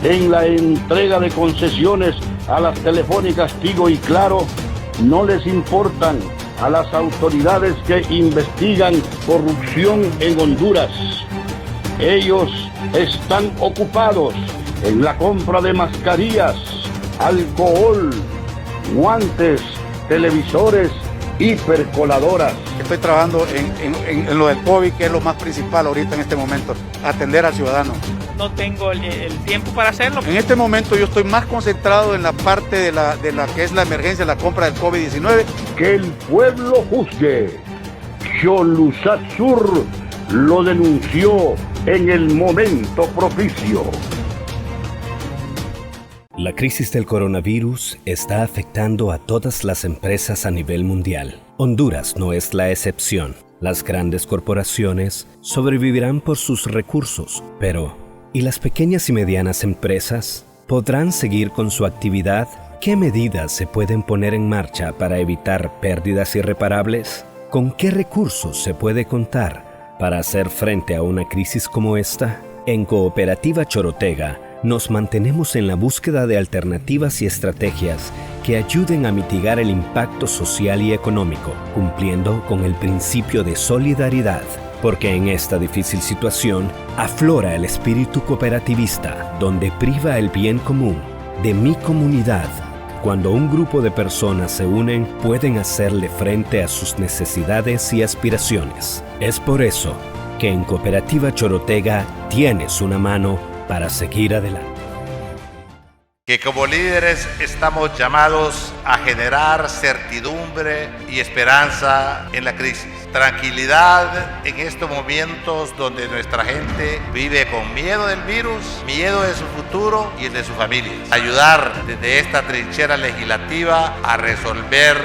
en la entrega de concesiones a las telefónicas Tigo y Claro no les importan a las autoridades que investigan corrupción en Honduras. Ellos están ocupados en la compra de mascarillas, alcohol, guantes, televisores y percoladoras. Estoy trabajando en lo del COVID, que es lo más principal ahorita en este momento, atender al ciudadano. No tengo el tiempo para hacerlo. En este momento yo estoy más concentrado en la parte de la que es la emergencia, la compra del COVID-19. Que el pueblo juzgue. Xholusat Sur lo denunció en el momento propicio. La crisis del coronavirus está afectando a todas las empresas a nivel mundial. Honduras no es la excepción. Las grandes corporaciones sobrevivirán por sus recursos, pero ¿y las pequeñas y medianas empresas? ¿Podrán seguir con su actividad? ¿Qué medidas se pueden poner en marcha para evitar pérdidas irreparables? ¿Con qué recursos se puede contar para hacer frente a una crisis como esta? En Cooperativa Chorotega nos mantenemos en la búsqueda de alternativas y estrategias que ayuden a mitigar el impacto social y económico, cumpliendo con el principio de solidaridad, porque en esta difícil situación aflora el espíritu cooperativista, donde priva el bien común de mi comunidad. Cuando un grupo de personas se unen, pueden hacerle frente a sus necesidades y aspiraciones. Es por eso que en Cooperativa Chorotega tienes una mano para seguir adelante. Que como líderes estamos llamados a generar certidumbre y esperanza en la crisis. Tranquilidad en estos momentos donde nuestra gente vive con miedo del virus, miedo de su futuro y el de su familia. Ayudar desde esta trinchera legislativa a resolver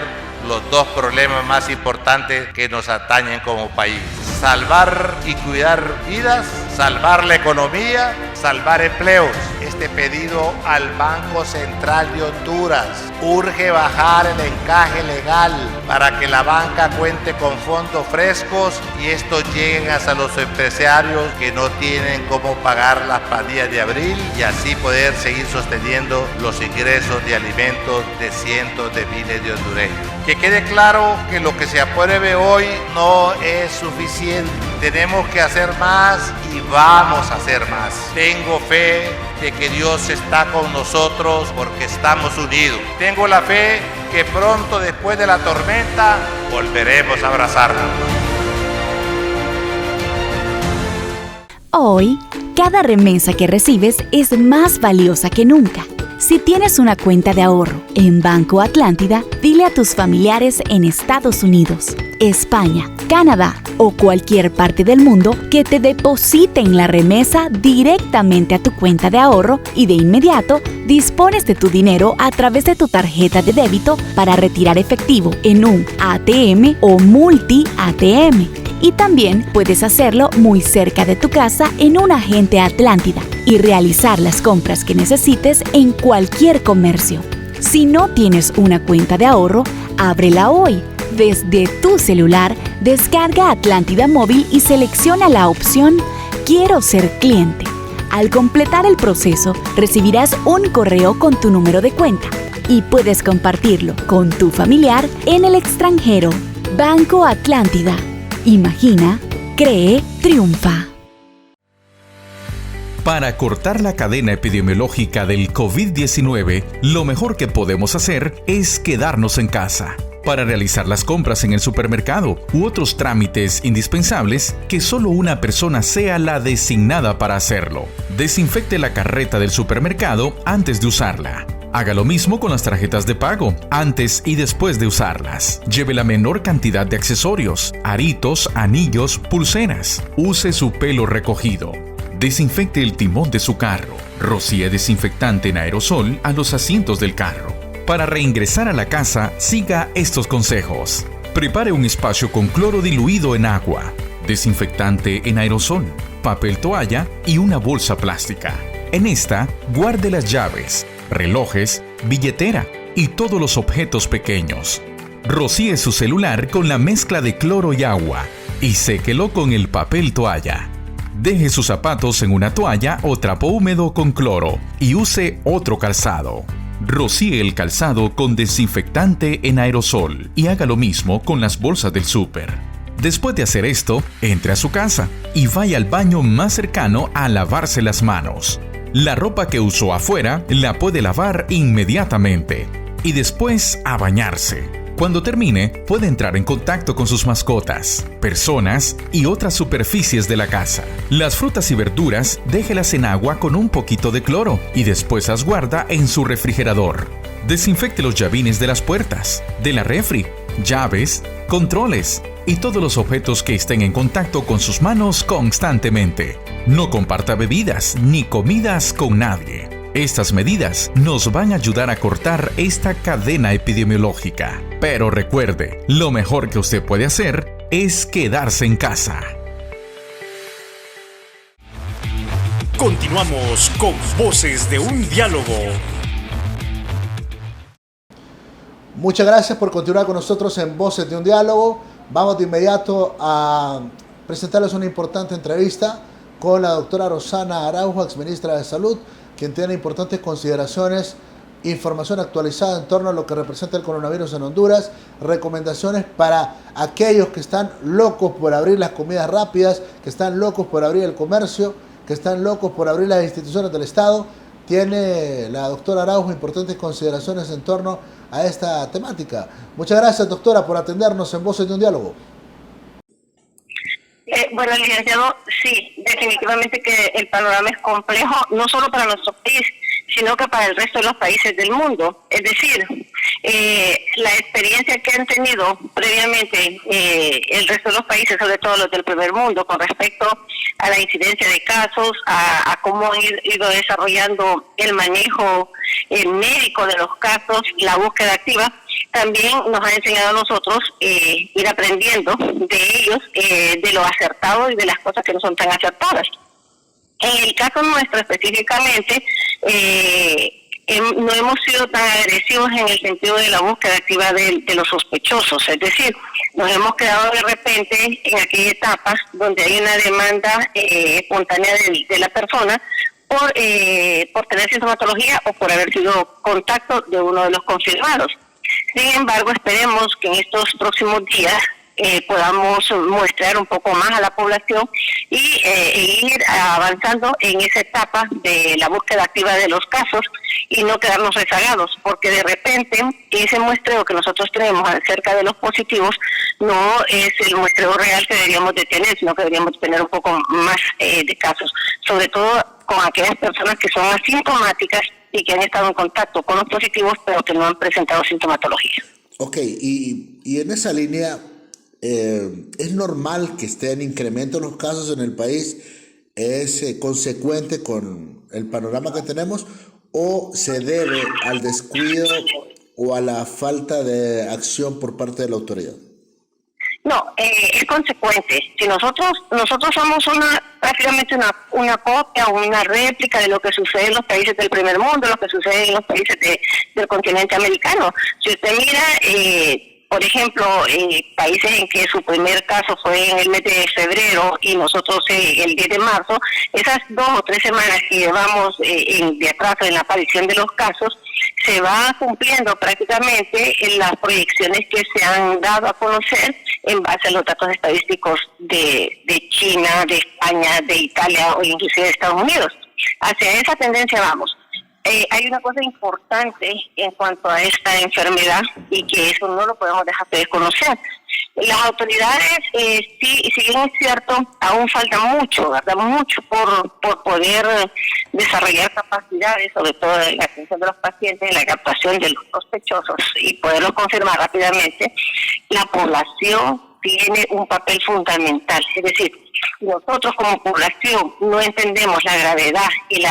los dos problemas más importantes que nos atañen como país. Salvar y cuidar vidas, salvar la economía, salvar empleos. Este pedido al Banco Central de Honduras. Urge bajar el encaje legal para que la banca cuente con fondos frescos y estos lleguen hasta los empresarios que no tienen cómo pagar las planillas de abril y así poder seguir sosteniendo los ingresos de alimentos de cientos de miles de hondureños. Que quede claro que lo que se apruebe hoy no es suficiente. Tenemos que hacer más y vamos a hacer más. Tengo fe de que Dios está con nosotros porque estamos unidos. Tengo la fe que pronto después de la tormenta volveremos a abrazarnos. Hoy, cada remesa que recibes es más valiosa que nunca. Si tienes una cuenta de ahorro en Banco Atlántida, dile a tus familiares en Estados Unidos, España, Canadá o cualquier parte del mundo que te depositen la remesa directamente a tu cuenta de ahorro y de inmediato dispones de tu dinero a través de tu tarjeta de débito para retirar efectivo en un ATM o multi-ATM. Y también puedes hacerlo muy cerca de tu casa en un agente Atlántida y realizar las compras que necesites en cualquier comercio. Si no tienes una cuenta de ahorro, ábrela hoy. Desde tu celular, descarga Atlántida Móvil y selecciona la opción Quiero ser cliente. Al completar el proceso, recibirás un correo con tu número de cuenta y puedes compartirlo con tu familiar en el extranjero. Banco Atlántida. Imagina, cree, triunfa. Para cortar la cadena epidemiológica del COVID-19, lo mejor que podemos hacer es quedarnos en casa. Para realizar las compras en el supermercado u otros trámites indispensables, que solo una persona sea la designada para hacerlo. Desinfecte la carreta del supermercado antes de usarla. Haga lo mismo con las tarjetas de pago, antes y después de usarlas. Lleve la menor cantidad de accesorios, aritos, anillos, pulseras. Use su pelo recogido. Desinfecte el timón de su carro. Rocíe desinfectante en aerosol a los asientos del carro. Para reingresar a la casa, siga estos consejos. Prepare un espacio con cloro diluido en agua, desinfectante en aerosol, papel toalla y una bolsa plástica. En esta, guarde las llaves, relojes, billetera y todos los objetos pequeños. Rocíe su celular con la mezcla de cloro y agua y séquelo con el papel toalla. Deje sus zapatos en una toalla o trapo húmedo con cloro y use otro calzado. Rocíe el calzado con desinfectante en aerosol y haga lo mismo con las bolsas del súper. Después de hacer esto, entre a su casa y vaya al baño más cercano a lavarse las manos. La ropa que usó afuera la puede lavar inmediatamente y después a bañarse. Cuando termine, puede entrar en contacto con sus mascotas, personas y otras superficies de la casa. Las frutas y verduras, déjelas en agua con un poquito de cloro y después las guarda en su refrigerador. Desinfecte los llavines de las puertas, de la refri, llaves, controles y todos los objetos que estén en contacto con sus manos constantemente. No comparta bebidas ni comidas con nadie. Estas medidas nos van a ayudar a cortar esta cadena epidemiológica. Pero recuerde, lo mejor que usted puede hacer es quedarse en casa. Continuamos con Voces de un Diálogo. Muchas gracias por continuar con nosotros en Voces de un Diálogo. Vamos de inmediato a presentarles una importante entrevista con la doctora Rosana Araujo, exministra de Salud, quien tiene importantes consideraciones, información actualizada en torno a lo que representa el coronavirus en Honduras, recomendaciones para aquellos que están locos por abrir las comidas rápidas, que están locos por abrir el comercio, que están locos por abrir las instituciones del Estado. Tiene la doctora Araujo importantes consideraciones en torno a esta temática. Muchas gracias, doctora, por atendernos en Voces de un Diálogo. Bueno, licenciado, sí, definitivamente que el panorama es complejo, no solo para nuestro país, sino que para el resto de los países del mundo. Es decir, la experiencia que han tenido previamente el resto de los países, sobre todo los del primer mundo, con respecto a la incidencia de casos, a cómo han ido desarrollando el manejo médico de los casos, la búsqueda activa, también nos ha enseñado a nosotros ir aprendiendo de ellos, de lo acertado y de las cosas que no son tan acertadas. En el caso nuestro específicamente, no hemos sido tan agresivos en el sentido de la búsqueda activa de los sospechosos, es decir, nos hemos quedado de repente en aquellas etapas donde hay una demanda espontánea de la persona por tener sintomatología o por haber sido contacto de uno de los confirmados. Sin embargo, esperemos que en estos próximos días podamos mostrar un poco más a la población y ir avanzando en esa etapa de la búsqueda activa de los casos y no quedarnos rezagados, porque de repente ese muestreo que nosotros tenemos acerca de los positivos no es el muestreo real que deberíamos de tener, sino que deberíamos tener un poco más de casos, sobre todo con aquellas personas que son asintomáticas y que han estado en contacto con los positivos pero que no han presentado sintomatología. Ok, y en esa línea, ¿es normal que esté en incremento los casos en el país? ¿Es consecuente con el panorama que tenemos o se debe al descuido o a la falta de acción por parte de la autoridad? No, es consecuente. Si nosotros somos prácticamente una copia o una réplica de lo que sucede en los países del primer mundo, lo que sucede en los países del continente americano. Si usted mira, por ejemplo, países en que su primer caso fue en el mes de febrero y nosotros el 10 de marzo, esas 2 o 3 semanas que llevamos de atraso en la aparición de los casos, se va cumpliendo prácticamente en las proyecciones que se han dado a conocer en base a los datos estadísticos de China, de España, de Italia o inclusive de Estados Unidos. Hacia esa tendencia vamos. Hay una cosa importante en cuanto a esta enfermedad y que eso no lo podemos dejar de desconocer. Las autoridades, sí, si bien es cierto, aún falta mucho, ¿verdad? Mucho por poder desarrollar capacidades, sobre todo en la atención de los pacientes, en la captación de los sospechosos y poderlo confirmar rápidamente. La población tiene un papel fundamental, es decir, nosotros como población no entendemos la gravedad y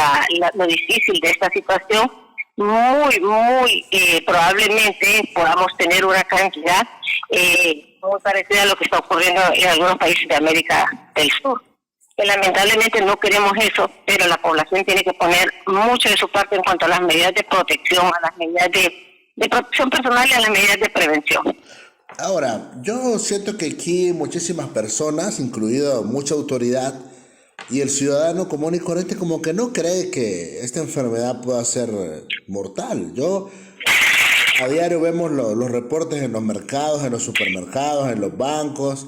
lo difícil de esta situación, muy probablemente podamos tener una cantidad muy parecida a lo que está ocurriendo en algunos países de América del Sur. Que lamentablemente no queremos eso, pero la población tiene que poner mucho de su parte en cuanto a las medidas de protección, a las medidas de protección personal y a las medidas de prevención. Ahora, yo siento que aquí muchísimas personas, incluido mucha autoridad, y el ciudadano común y corriente como que no cree que esta enfermedad pueda ser mortal. A diario vemos los reportes en los mercados, en los supermercados, en los bancos.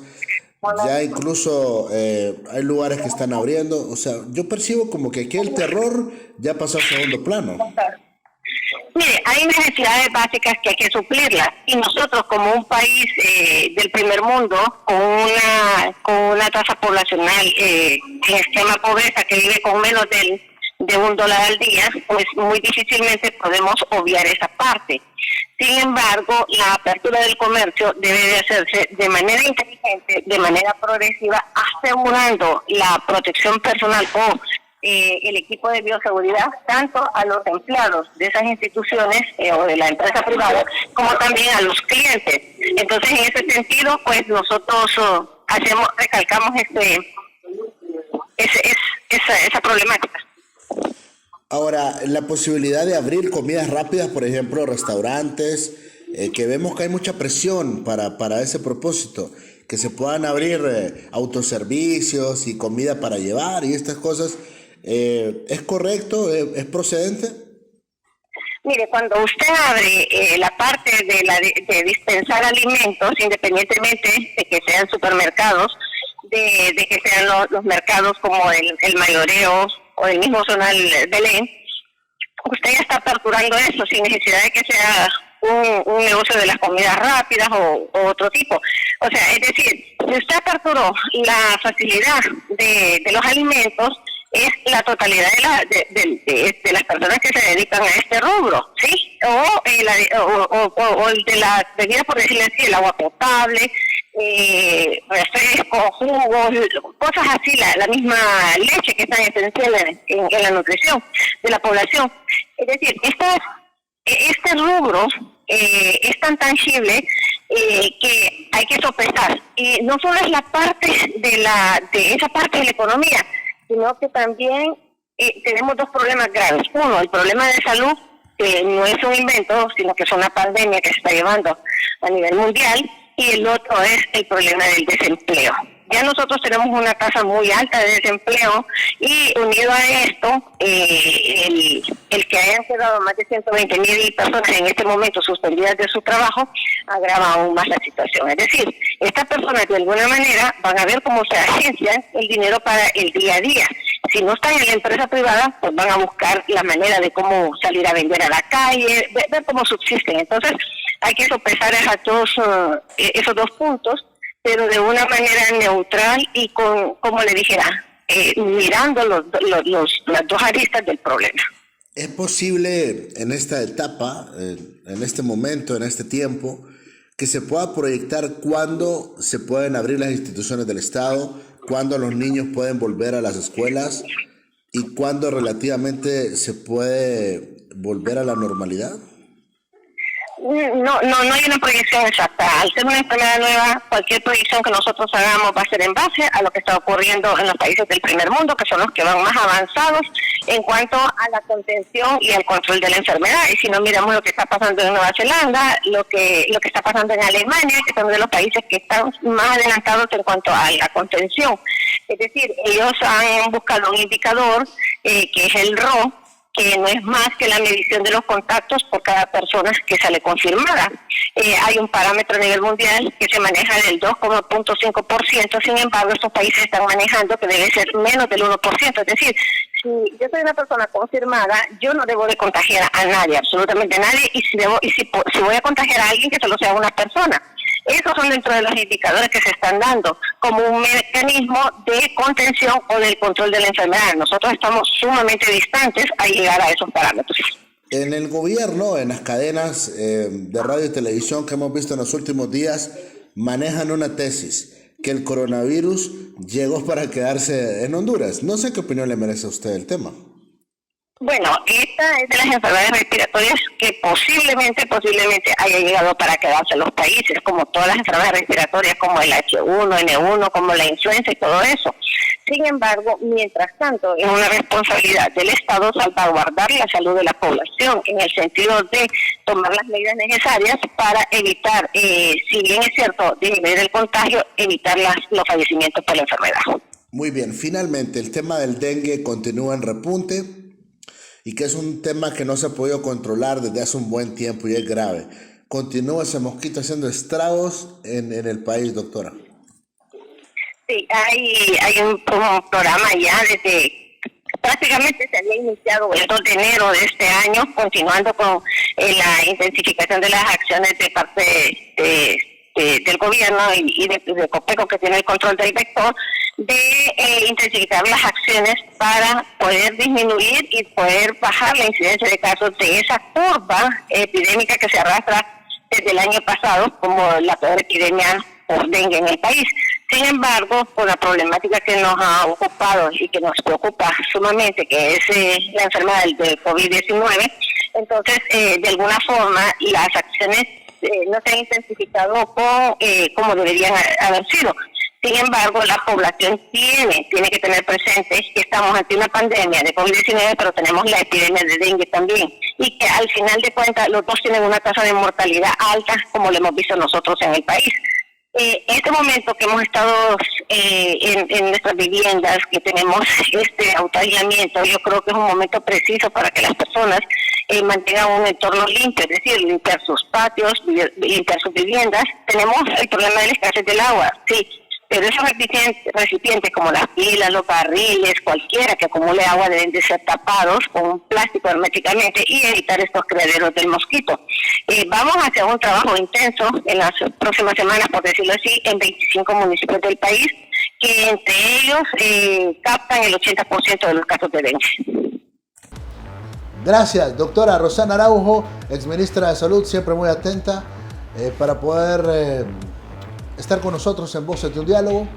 Ya incluso hay lugares que están abriendo. O sea, yo percibo como que aquí el terror ya pasó a segundo plano. Mire, hay necesidades básicas que hay que suplirlas, y nosotros como un país del primer mundo, con una tasa poblacional en extrema pobreza que vive con menos de $1 al día, pues muy difícilmente podemos obviar esa parte. Sin embargo, la apertura del comercio debe de hacerse de manera inteligente, de manera progresiva, asegurando la protección personal o el equipo de bioseguridad tanto a los empleados de esas instituciones o de la empresa privada como también a los clientes. Entonces, en ese sentido, pues nosotros recalcamos esa problemática. Ahora, la posibilidad de abrir comidas rápidas, por ejemplo, restaurantes, que vemos que hay mucha presión para ese propósito, que se puedan abrir autoservicios y comida para llevar y estas cosas, ¿es correcto? ¿Es procedente? Mire, cuando usted abre la parte de dispensar alimentos, independientemente de que sean supermercados, de que sean los mercados como el Mayoreo o el mismo Zonal Belén, usted ya está aperturando eso sin necesidad de que sea un negocio de las comidas rápidas o otro tipo. O sea, es decir, si usted aperturó la facilidad de los alimentos, es la totalidad de las personas que se dedican a este rubro, ¿sí? O el de las bebidas, por decirlo así, el agua potable, refrescos, jugos, cosas así, la misma leche que es tan esencial en la nutrición de la población. Es decir, este rubro es tan tangible que hay que sopesar. Y no solo es la parte de esa parte de la economía, sino que también tenemos dos problemas graves. Uno, el problema de salud, que no es un invento, sino que es una pandemia que se está llevando a nivel mundial, y el otro es el problema del desempleo. Ya nosotros tenemos una tasa muy alta de desempleo, y unido a esto, el que hayan quedado más de 120,000 personas en este momento suspendidas de su trabajo, agrava aún más la situación. Es decir, estas personas de alguna manera van a ver cómo se agencian el dinero para el día a día. Si no están en la empresa privada, pues van a buscar la manera de cómo salir a vender a la calle, ver cómo subsisten. Entonces, hay que sopesar esos dos puntos, pero de una manera neutral y como le dijera, mirando las dos aristas del problema. ¿Es posible en esta etapa, en este momento, en este tiempo, que se pueda proyectar cuándo se pueden abrir las instituciones del Estado, cuándo los niños pueden volver a las escuelas y cuándo relativamente se puede volver a la normalidad? No hay una proyección exacta. Al ser una enfermedad nueva, cualquier proyección que nosotros hagamos va a ser en base a lo que está ocurriendo en los países del primer mundo, que son los que van más avanzados en cuanto a la contención y al control de la enfermedad. Y si no miramos lo que está pasando en Nueva Zelanda, lo que está pasando en Alemania, que son de los países que están más adelantados en cuanto a la contención. Es decir, ellos han buscado un indicador que es el RO, que no es más que la medición de los contactos por cada persona que sale confirmada. Hay un parámetro a nivel mundial que se maneja del 2,5%, sin embargo estos países están manejando que debe ser menos del 1%, es decir, si yo soy una persona confirmada, yo no debo de contagiar a nadie, absolutamente a nadie, y si voy a contagiar a alguien, que solo sea una persona. Esos son dentro de los indicadores que se están dando como un mecanismo de contención o del control de la enfermedad. Nosotros estamos sumamente distantes a llegar a esos parámetros. En el gobierno, en las cadenas de radio y televisión que hemos visto en los últimos días, manejan una tesis, que el coronavirus llegó para quedarse en Honduras. No sé qué opinión le merece a usted el tema. Bueno, esta es de las enfermedades respiratorias que posiblemente haya llegado para quedarse en los países, como todas las enfermedades respiratorias, como el H1N1, como la influenza y todo eso. Sin embargo, mientras tanto, es una responsabilidad del Estado salvaguardar la salud de la población, en el sentido de tomar las medidas necesarias para evitar, si bien es cierto, disminuir el contagio, evitar los fallecimientos por la enfermedad. Muy bien, finalmente, el tema del dengue continúa en repunte y que es un tema que no se ha podido controlar desde hace un buen tiempo y es grave. Continúa ese mosquito haciendo estragos en el país, doctora. Sí, hay un programa ya desde prácticamente se había iniciado el 2 de enero de este año, continuando con la intensificación de las acciones de parte del gobierno y de COPECO, que tiene el control del vector, de intensificar las acciones para poder disminuir y poder bajar la incidencia de casos de esa curva epidémica que se arrastra desde el año pasado como la peor epidemia por dengue en el país. Sin embargo, con la problemática que nos ha ocupado y que nos preocupa sumamente, que es la enfermedad del COVID-19, entonces, de alguna forma, las acciones no se han intensificado como deberían haber sido. Sin embargo, la población tiene que tener presente que estamos ante una pandemia de COVID-19, pero tenemos la epidemia de dengue también, y que al final de cuentas los dos tienen una tasa de mortalidad alta, como lo hemos visto nosotros en el país. Este momento que hemos estado en nuestras viviendas, que tenemos este autoaislamiento, yo creo que es un momento preciso para que las personas mantengan un entorno limpio, es decir, limpiar sus patios, limpiar sus viviendas. Tenemos el problema de la escasez del agua, sí, pero esos recipientes como las pilas, los barriles, cualquiera que acumule agua deben de ser tapados con un plástico herméticamente y evitar estos criaderos del mosquito. Vamos a hacer un trabajo intenso en las próximas semanas, por decirlo así, en 25 municipios del país, que entre ellos captan el 80% de los casos de dengue. Gracias, doctora Rosana Araujo, exministra de Salud, siempre muy atenta para poder estar con nosotros en Voces de un Diálogo,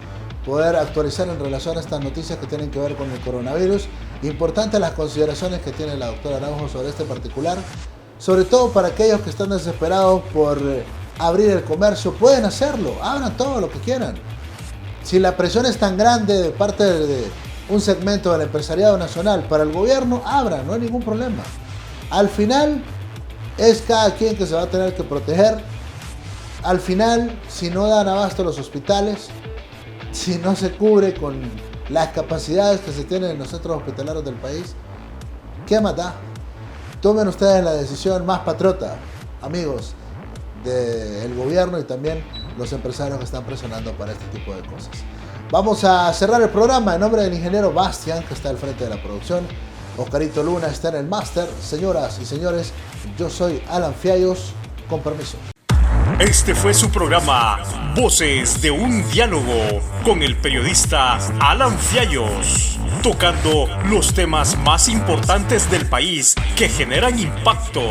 poder actualizar en relación a estas noticias que tienen que ver con el coronavirus. Importantes las consideraciones que tiene la doctora Araujo sobre este particular, sobre todo para aquellos que están desesperados por abrir el comercio. Pueden hacerlo, abran todo lo que quieran. Si la presión es tan grande de parte de un segmento del empresariado nacional para el gobierno, abran, no hay ningún problema. Al final es cada quien que se va a tener que proteger. Al final, si no dan abasto los hospitales, si no se cubre con las capacidades que se tienen en los centros hospitalarios del país, ¿qué más da? Tomen ustedes la decisión más patriota, amigos del gobierno y también los empresarios que están presionando para este tipo de cosas. Vamos a cerrar el programa en nombre del ingeniero Bastian, que está al frente de la producción. Oscarito Luna está en el máster. Señoras y señores, yo soy Alan Fiallos. Con permiso. Este fue su programa Voces de un Diálogo con el periodista Alan Fiallos, tocando los temas más importantes del país que generan impacto.